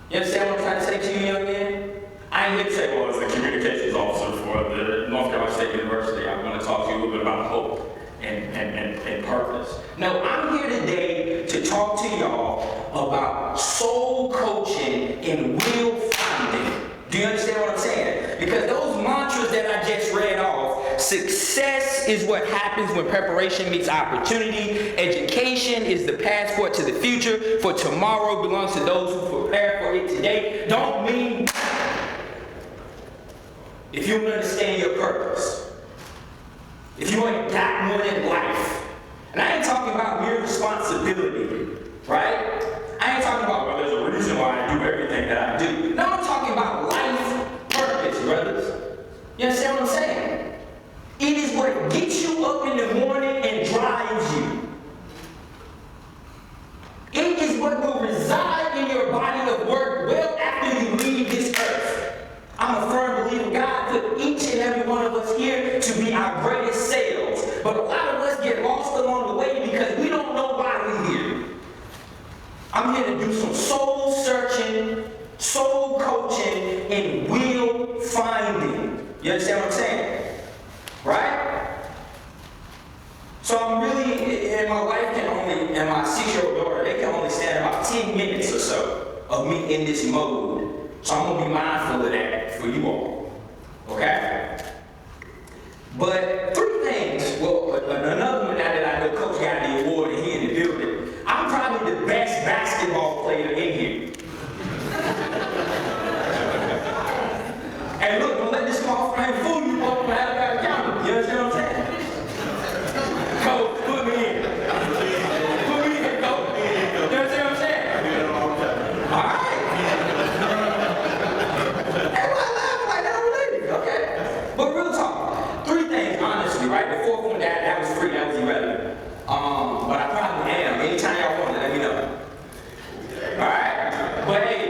You understand what I'm trying to say to you, young man? I ain't here to say, well, as a communications officer for the North Carolina State University, I'm going to talk to you a little bit about hope and purpose. No, I'm here today to talk to y'all about soul coaching and will finding. Do you understand what I'm saying? Because those mantras that I just read off, success is what happens when preparation meets opportunity. Education is the passport to the future, for tomorrow belongs to those who prepare for it today. Don't mean if you don't understand your purpose. If you ain't got one in life. And I ain't talking about mere responsibility, right? I ain't talking about, well, there's a reason why I do everything that I do. No, I'm talking about life purpose, brothers. You understand what I'm saying? It is what gets you up in the morning and drives you. It is what will reside in your body of work well after you leave this earth. I'm a firm believer God put each and every one of us here to be our greatest selves. But a lot of us get lost along the way because we don't know why we're here. I'm here to do some soul searching, soul coaching, and will finding. You understand what I'm saying? Right? So I'm really, and my wife can only, and my 6-year-old daughter, they can only stand about 10 minutes or so of me in this mode. So I'm gonna be mindful of that for you all. Okay? But 3 things, well, another one now that I know Coach got the award and he in the building, I'm probably the best basketball player in here. And look, don't let this small frame fool you up from Alabama County. You understand what I'm saying? Coach, put me in. Put me in, Coach. You understand what I'm saying? All right. Everybody laughing like that related. Okay. But real talk, 3 things, honestly, right? The 4th one, that was free, that was irrelevant. But I probably am. Anytime y'all want it, let me know. All right? But hey,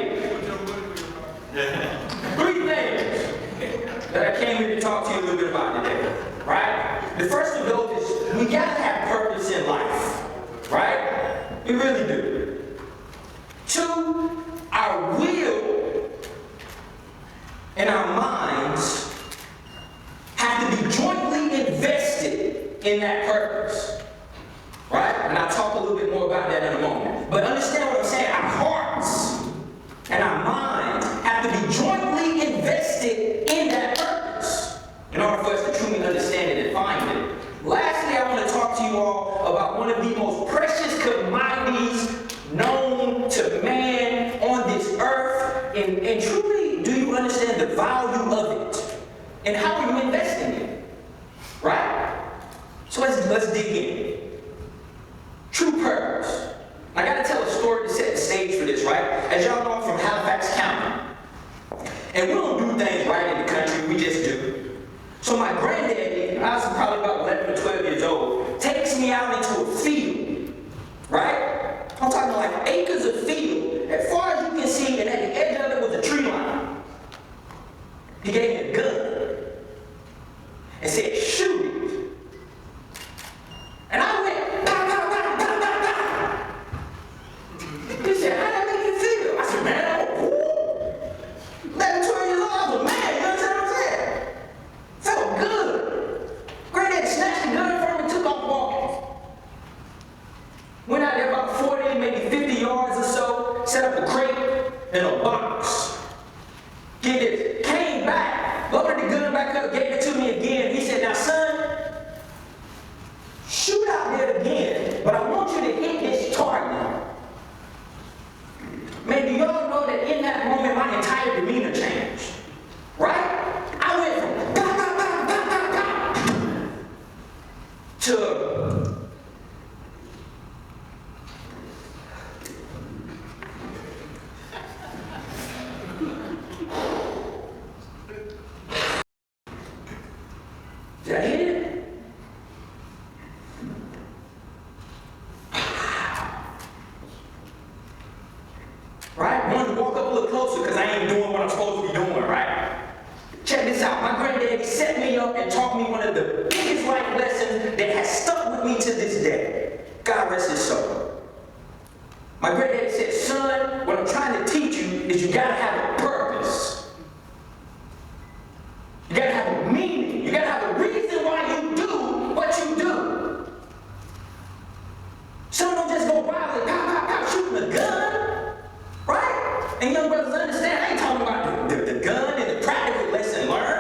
3 things that I came here to talk to you a little bit about today, right? The first of those is we gotta have purpose in life, right? We really do. 2, our will and our minds have to be jointly invested in that purpose. Right? And I'll talk a little bit more about that in a moment. But understand what I'm saying. Our hearts and our minds have to be jointly invested in that purpose in order for us to truly understand it and find it. Lastly, I want to talk to you all about one of the most precious commodities known to man on this earth. And truly, do you understand the value of it? And how are you investing in it? Right? So let's dig in. True purpose. I gotta tell a story to set the stage for this, right? As y'all know, I'm from Halifax County. And we don't do things right in the country, we just do. So my granddaddy, I was probably about 11 or 12 years old, takes me out into a field, right? I'm talking like acres of field. As far as you can see, and at the edge of it was a tree line. He gave me a gun and said, shoot it. And I went, he said, how that make you feel? I said, man, I'm a fool. 11, 12 years old, I was a man, you understand what I'm saying? Felt good. Granddaddy snatched the gun from me, took off walking. Went out there about 40, maybe 50 yards or so, set up a crate and a box. Get this, came back, loaded the gun back up, gave it to me again. He said, now son, shoot out there again, but I want you to hit this target. Man, do y'all know that in that moment my entire demeanor changed? Right? I went from bah, bah, bah, bah, bah, bah, to did I hit it? Right? Wanted to walk up a little closer because I ain't doing what I'm supposed to be doing, right? Check this out. My granddaddy set me up and taught me one of the biggest life lessons that has stuck with me to this day. God rest his soul. My granddaddy said, son, what I'm trying to teach you is you gotta have a purpose. You gotta have a meaning. You gotta have a reason why you do what you do. Some don't just go by with pow, pow, pow, shooting a gun. Right? And young brothers understand, I ain't talking about the gun and the practical lesson learned.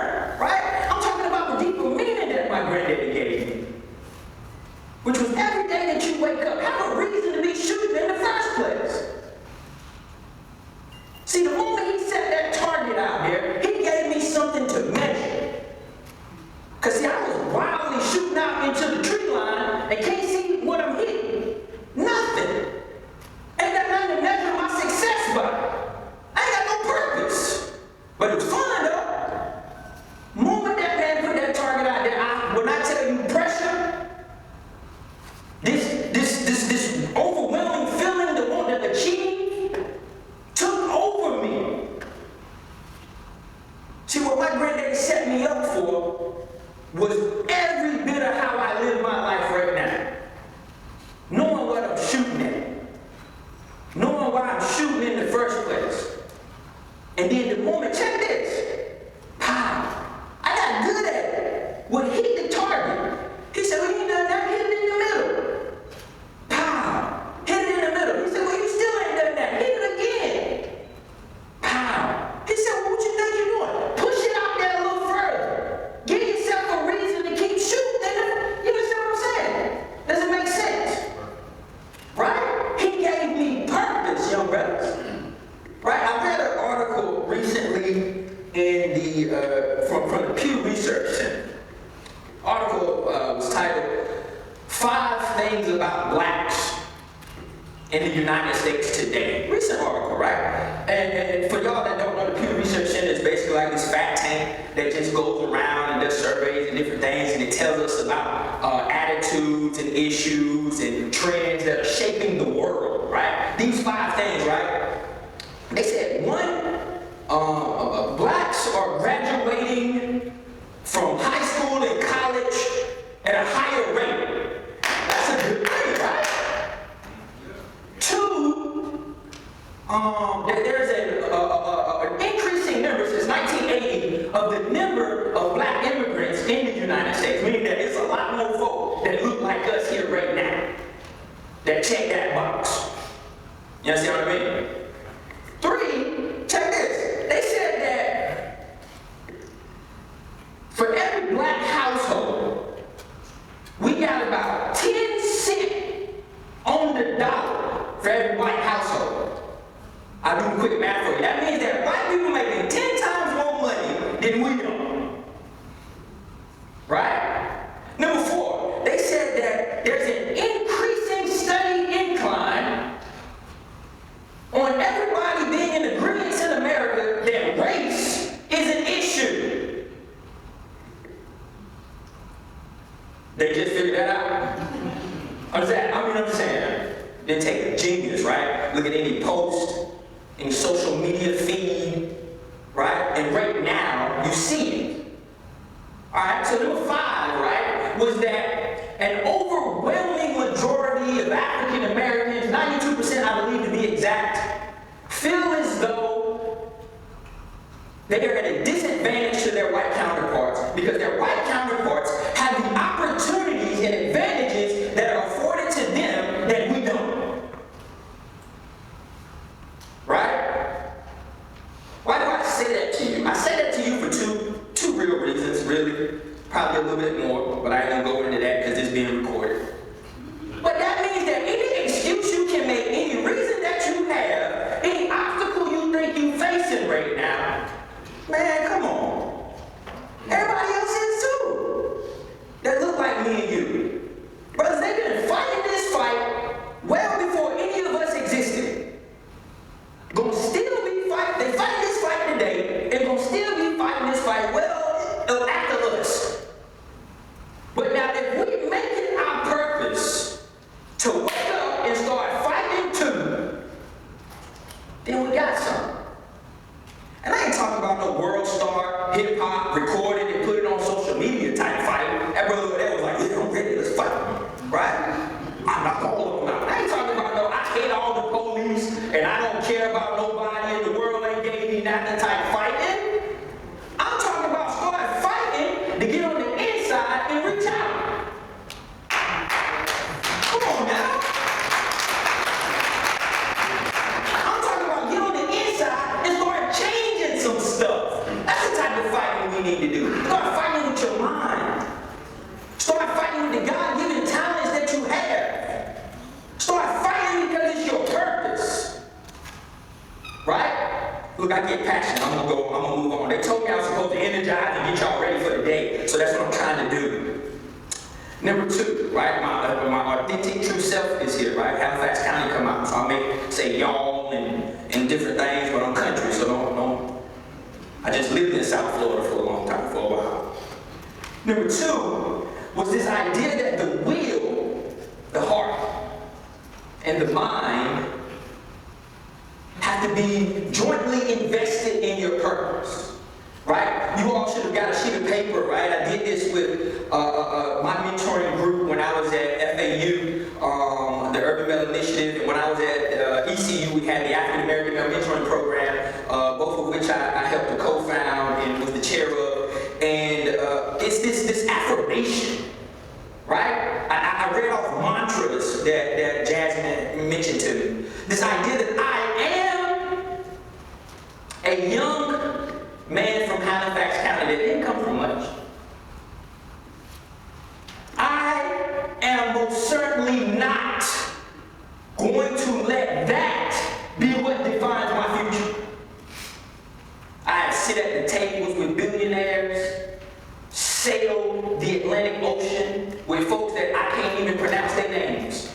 See, what my granddaddy set me up for was every bit of how I live my life right now. Knowing what I'm shooting at. Knowing why I'm shooting in the first place. And then the moment, check this. Pow. I got good at it. Would hit the target. He said, well, you ain't done that, hit it in the middle. Pow. Hit it in the middle. He said, well, you still ain't done that. Hit it again. Pow. He said, well, what you think you're doing? Push it out there a little further. Give yourself a reason to keep shooting. You understand what I'm saying? Does it make sense? Right? He gave me purpose, young brothers. Right? I read an article recently in the from the Pew Research Center. Article was titled 5 Things About Blacks in the United States Today. Recent article, right? And for y'all that don't know, the Pew Research Center is basically like this fat tank that just goes around and does surveys and different things, and it tells us about attitudes and issues and trends that are shaping the world, right? These 5 things, right? They said, 1, blacks are graduating from high school and college at a higher rate. That's a good thing, right? 2, there's an increasing number since 1980 of the number of black immigrants in the United States, meaning that it's a lot more folk that look like us here right now that check that box. You understand what I mean? 3, check this. They said that for every black household, we got about 10 cents on the dollar for every white household. I'll do a quick math for you. That means that white people making 10 times more money than we do. Right? Number 4, they said that there's an increasing steady incline on everybody being in agreement in America that race is an issue. They just figured that out. I'm saying, they take a genius, right? Look at any post, any social media feed, right? And right now, you see it. All right, so number 5, right, was that an overwhelming majority of African Americans, 92% I believe to be exact, feel as though they are at a disadvantage to their white counterparts because their white counterparts have the opportunities and advantages that are afforded to them that we don't. Right? Why do I say that to you? I say that to you for two real reasons, really. Probably a little bit more, but I ain't gonna go into that because it's being recorded. But that means that any excuse you can make, any reason that you have, any obstacle you think you're facing right now, man, come on. Everybody else is too. That look like me and you. Brothers, they've been fighting this fight well before any of us existed. Gonna still be fighting, they fight this fight today, and gonna still be fighting this fight well after us. But now if we make it our purpose to wake up and start fighting too, then we got something. And I ain't talking about no world star, hip hop, recorded and put it on social media type fight. That brother over there was like, yeah, I'm ready, let's fight. Right? I'm not all of them out. I ain't talking about no, I hate all the police and I don't care about nobody in the world ain't gave me nothing type fighting. I'm talking about start fighting to get on the inside and reach out. Come on now. I'm talking about get on the inside and start changing some stuff. That's the type of fighting we need to do. Start fighting with your mind. Start fighting with the God-given talents that you have. Start fighting because it's your purpose. Right? Look, I get passionate. I'm gonna move on. They told me I was supposed to energize and get y'all ready for the day. So that's what I'm trying to do. Number 2, right? My authentic true self is here, right? Halifax County come out. So I may say y'all and different things, but I'm country, so don't. I just lived in South Florida for a long time, for a while. Number 2 was this idea that the will, the heart, and the mind have to be jointly invested in your purpose, right? right? You all should have got a sheet of paper, right? I did this with my mentoring group when I was at FAU, the Urban Male Initiative, and when I was at ECU, we had the African American Male Mentoring Program, both of which I helped to co-found and was the chair of. And it's this affirmation, right? I read off mantras that Jasmine mentioned to me. This idea that I am a young man from Halifax County that didn't come from much. I am most certainly not going to let that be what defines my future. I sit at the tables with billionaires, sail the Atlantic Ocean with folks that I can't even pronounce their names.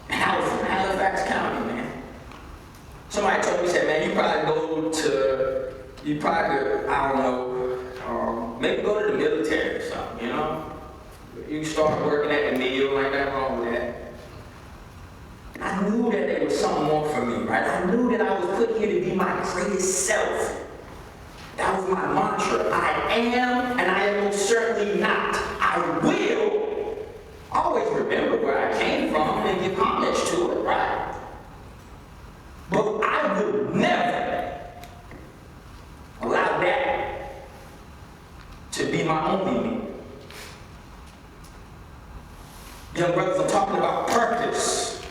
And I was from Halifax County, man. Somebody told me, said, man, you probably, I don't know, maybe go to the military or something, you know? You start working at the mill, ain't nothing wrong with that. I knew that there was something more for me, right? I knew that I was put here to be my greatest self. That was my mantra. I am, and I am most certainly not. I will always remember where I came from and give homage to it, right? But I will never allow that to be my only me. Young brothers, I'm talking about purpose.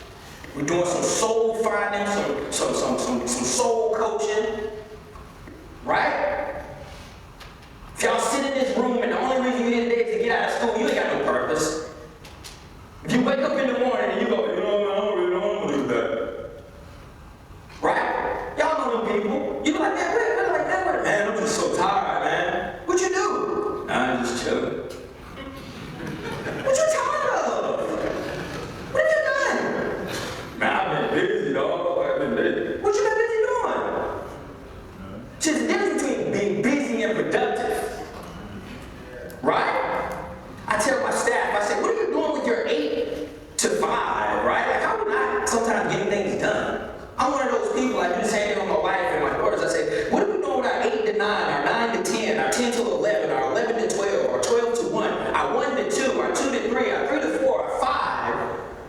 We're doing some soul finding, some soul coaching, right? If y'all sit in this room and the only reason you're here today is to get out of school, you ain't got no purpose. If you wake up in the morning and you go, you know, I don't really want to do that. Right? Y'all know them people. You be like, man, wait, like that. Man, I'm just so tired, man. What you do? Nah, I'm just chilling. What you tired of? What have you done? Man, I've been busy, dog. I've been busy. What you been busy doing? See, there's a difference between being busy and productive. Right? I tell my staff, I say, what are you doing with your 8 to 5, right? Like, how would I sometimes get things done? I'm one of those people, I do the same thing with my wife and my daughters. I say, what are we doing with our 8 to 9, our 9 to 10, our 10 to 11, our 11 to 12, our 12 to 1, our 1 to 2, our 2 to 3, our 3 to 4, our 5,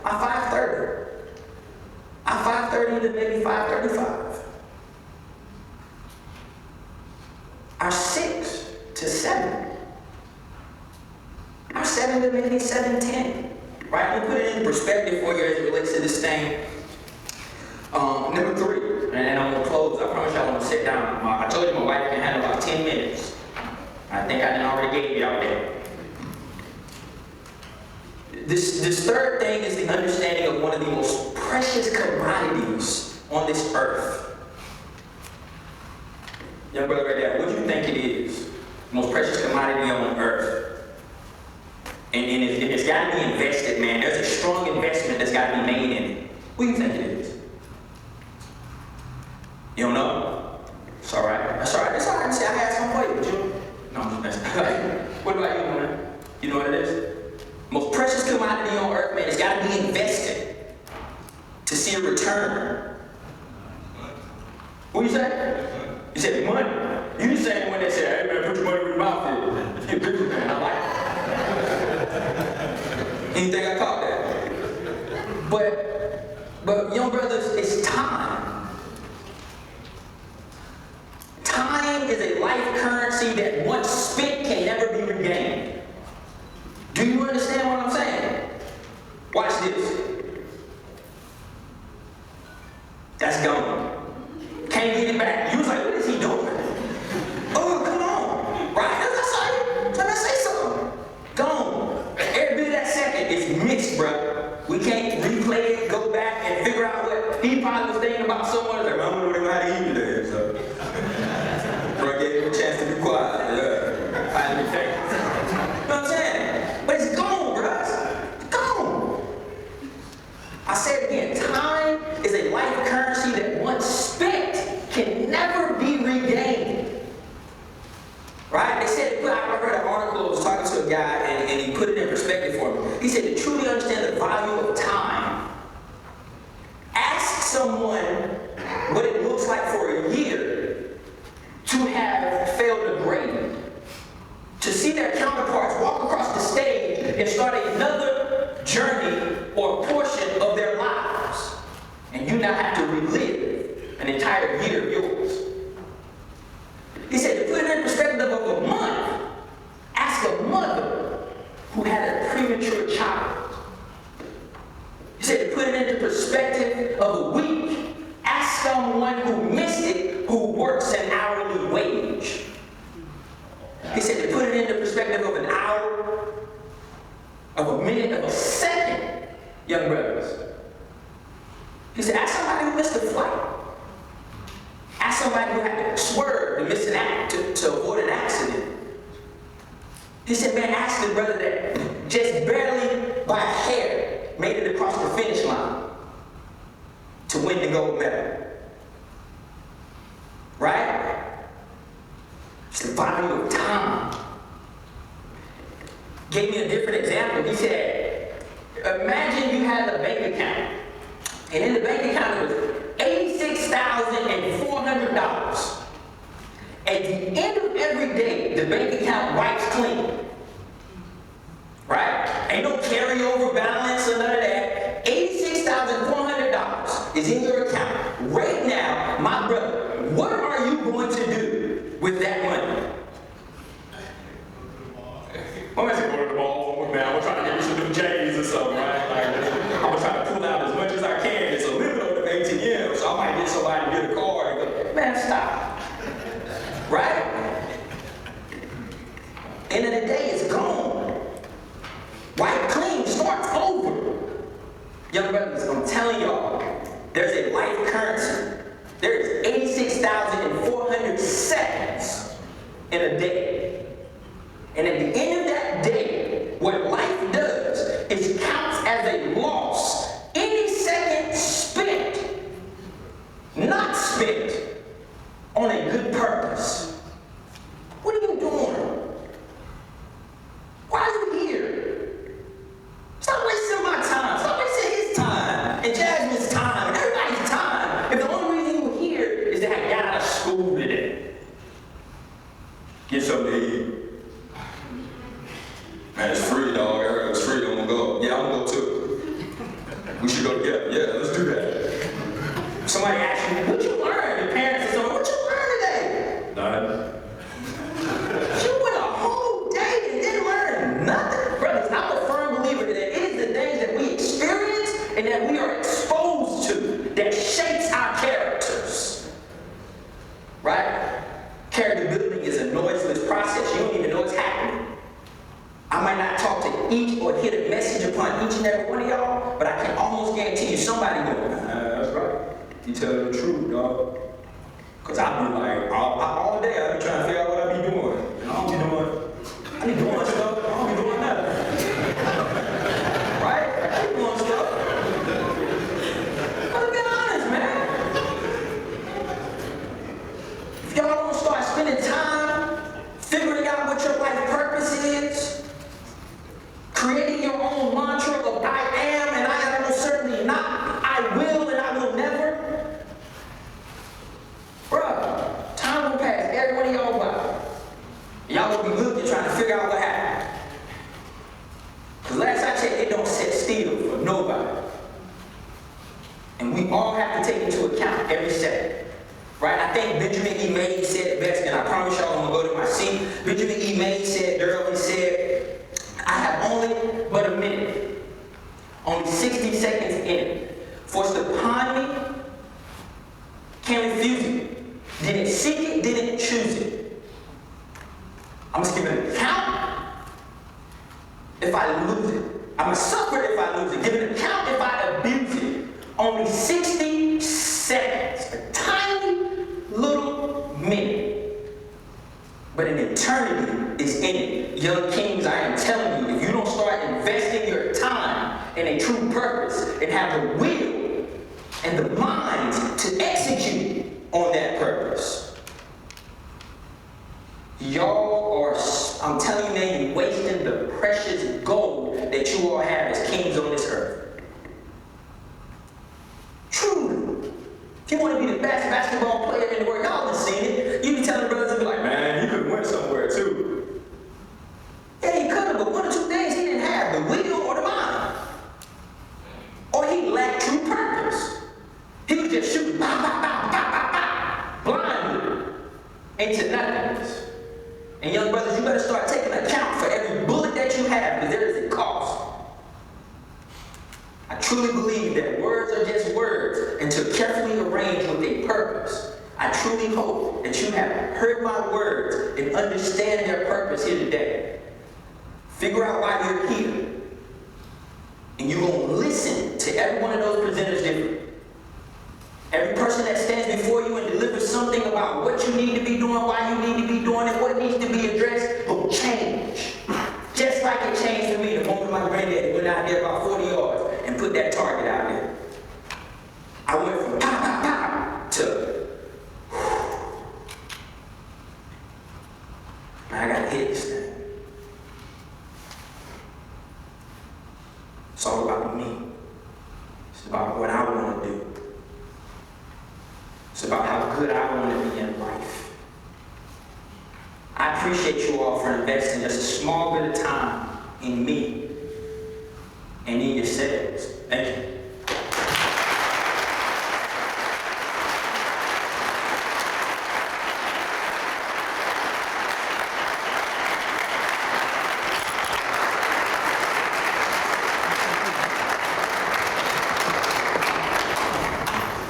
our 5:30. Our 5:30 to maybe 5:35. Our 6 to 7. Our 7 to maybe 7:10. Right? Let me put it in perspective for you as it relates to this thing. Number 3, and I'm gonna close. I promise y'all I'm gonna sit down. I told you my wife can handle about 10 minutes. I think I done already gave y'all that. This third thing is the understanding of one of the most precious commodities on this earth. Young brother right there, what do you think it is? The most precious commodity on earth. And it's got to be invested, man. There's a strong investment that's got to be made in it. What do you think it is? You don't know? It's all right. That's all right. It's all right. See, I had something for you, but you. No, I'm just messing. What about you, man? You know what it is? Most precious commodity on earth, man. It's got to be invested to see a return. What you say? You said money. You the same one that said, hey man, put your money where your mouth is. You're a businessman. I like it. Anything I caught that? But young brothers, it's time. Time is a life currency that once spent can never be regained. Do you understand what I'm saying? Watch this. That's gone. Can't get it back. You was like, what is he doing? Oh, come on. Right? Let me say something. Gone. Every bit of that second is mixed, bro. We can't replay it, go back, and figure out what he probably was thinking about someone. Like, I don't know how to eat today, so. Bro gave him a chance to be quiet. Yeah. Finally think. You know what I'm saying? But it's gone, bro. It's gone. I say it again. Time is a life currency that once spent can never be regained. Right? They said, I read an article, I was talking to a guy, and he put it in perspective for me. He said, to truly understand the value of time, ask someone what it looks like for a year to have failed a grade. then start another journey or portion of their lives. And you now have to relive an entire year of yours. He said, to put it in perspective of a month, ask a mother who had a premature child. He said, to put it into perspective of a week, ask someone who missed it, who works an hourly wage. He said, to put it into perspective of an hour, of a minute, of a second, young brothers. He said, ask somebody who missed a flight. Ask somebody who had to swerve to miss an act, to avoid an accident. He said, man, ask the brother that just barely by a hair made it across the finish line to win the gold medal. Right? It's the value of time. Gave me a different example. He said, imagine you had a bank account, and in the bank account it was $86,400. At the end of every day, the bank account wipes clean. Right? Ain't no carryover balance or none of that. $86,400 is in your account. Right now, my brother, what are you going to do with that money? I'm going to go to the mall, man. I'm trying to get me some new J's or something, right? Like, I'm going to try to pull out as much as I can. It's a limit on the ATM, so I might get somebody to get a card and go, man, stop. Right? End of the day, it's gone. Wipe clean, start over. Young brothers, I'm telling y'all, there's a life currency. There is 86,400 seconds in a day. And at the end of that day, what life does is counts as a loss. Any second spent, not spent, on a good purpose. What are you doing? Why are you here? Stop wasting my time. Stop wasting his time and Jasmine's time and everybody's time. If the only reason you're here is that I got out of school today. Get something to eat. Man, it's free, dog. It's free. I'm gonna go. Yeah, I'm gonna go too. We should go together. Yeah, let's do that. Somebody asks you, what you learn? The parents are saying, what you learn today? Nothing. You went a whole day and didn't learn nothing. Brothers, I'm a firm believer that it is the things that we experience and that we are exposed to that shapes our characters. Right? Character building is a noiseless process. You don't even know it's happening. I might not talk to each or hit a message upon each and every one of y'all, but I can almost guarantee you somebody will. That's right. You telling the truth, dog. Because I be like, all day I be trying to figure out what I be doing. I don't be doing, I be doing stuff, I don't be doing nothing. Right? I be doing stuff. But be honest, man. If y'all don't start spending time figuring out what your life purpose is, creating your own mantra of I am and I am most certainly not, I will and I will never. Bruh, time will pass, every one of y'all by. Y'all will be looking, trying to figure out what happened. Because last I checked, it don't sit still for nobody. And we all have to take into account every second. Right? I think Benjamin E.A.I.N said it best, and I promise y'all I'm going to go to my seat. Benjamin E.A.I.N said, Daryl, he said, I have only but a minute, only 60 seconds in it. Forced upon me, can't refuse it. Didn't seek it, didn't choose it. I must give an account if I lose it. I must suffer if I lose it. Give an account if I abuse it. Only 60 seconds, a tiny little minute. But an eternity is in it. Young kings, I am telling you, if you don't start investing your time in a true purpose and have the will and the mind to execute on that purpose, y'all are, I'm telling you, man, you're wasting the precious gold that you all have as kings on this earth. Truly. If you want to be the best basketball player in the world, y'all have seen it. You be telling the brothers and be like, man, you could win somewhere too. Yeah, he could have, but one or two things he didn't have. The winners. And young brothers, you better start taking account for every bullet that you have, because there is a cost. I truly believe that words are just words until carefully arranged with a purpose. I truly hope that you have heard my words and understand their purpose here today. Figure out why you're here. And you're going to listen to every one of those presenters differently. Every person that stands before you and delivers something about what you need to be doing, why you need to be doing it, what needs to be addressed, will change. Just like it changed for me the moment my granddaddy went out there about 40 yards and put that target out there. I went from pop, pop, pop to, I gotta hit this thing. It's all about me. It's about what I want to do. It's about how good I want to be in life. I appreciate you all for investing just a small bit of time in me and in yourselves. Thank you.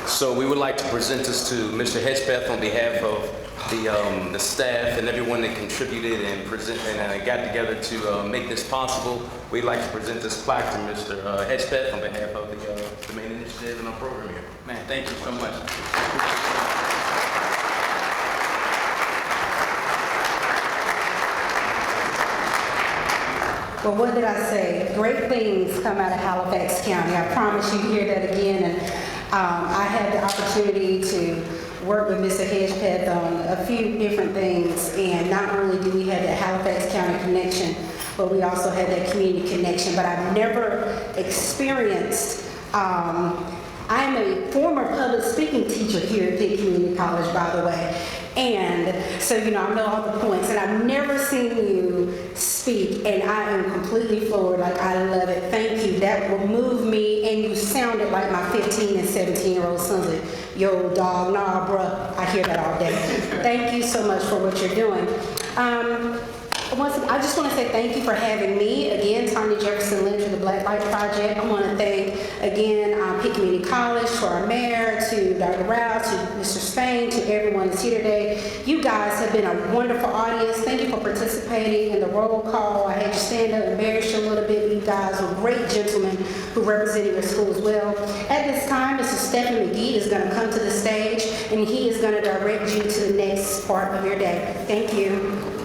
So we would like to present this to Mr. Hedgepeth on behalf of the staff and everyone that contributed and got together to make this possible. We'd like to present this plaque to Mr. Hedgepeth on behalf of the M.A.I.N initiative and our program here. Man, thank you so much. Well, what did I say? Great things come out of Halifax County. I promise you hear that again. And I had the opportunity to work with Mr. Hedgepeth on a few different things. And not only do we have that Halifax County connection, but we also had that community connection. But I've never experienced, I'm a former public speaking teacher here at Pitt Community College, by the way. And so, I know all the points, and I've never seen you speak, and I am completely floored. Like, I love it. Thank you. That will move me, and you sounded like my 15 and 17-year-old sons. Like, yo, dog, nah, bruh. I hear that all day. Thank you so much for what you're doing. I just want to say thank you for having me. Again, Tanya Jefferson Lynch of the Black Light Project. I want to thank, again, Pitt Community College, to our mayor, to Dr. Rouse, to Mr. Spain, to everyone that's here today. You guys have been a wonderful audience. Thank you for participating in the roll call. I had you stand up and embarrass you a little bit. You guys were great gentlemen who represented your school as well. At this time, Mr. Stephen McGee is going to come to the stage, and he is going to direct you to the next part of your day. Thank you.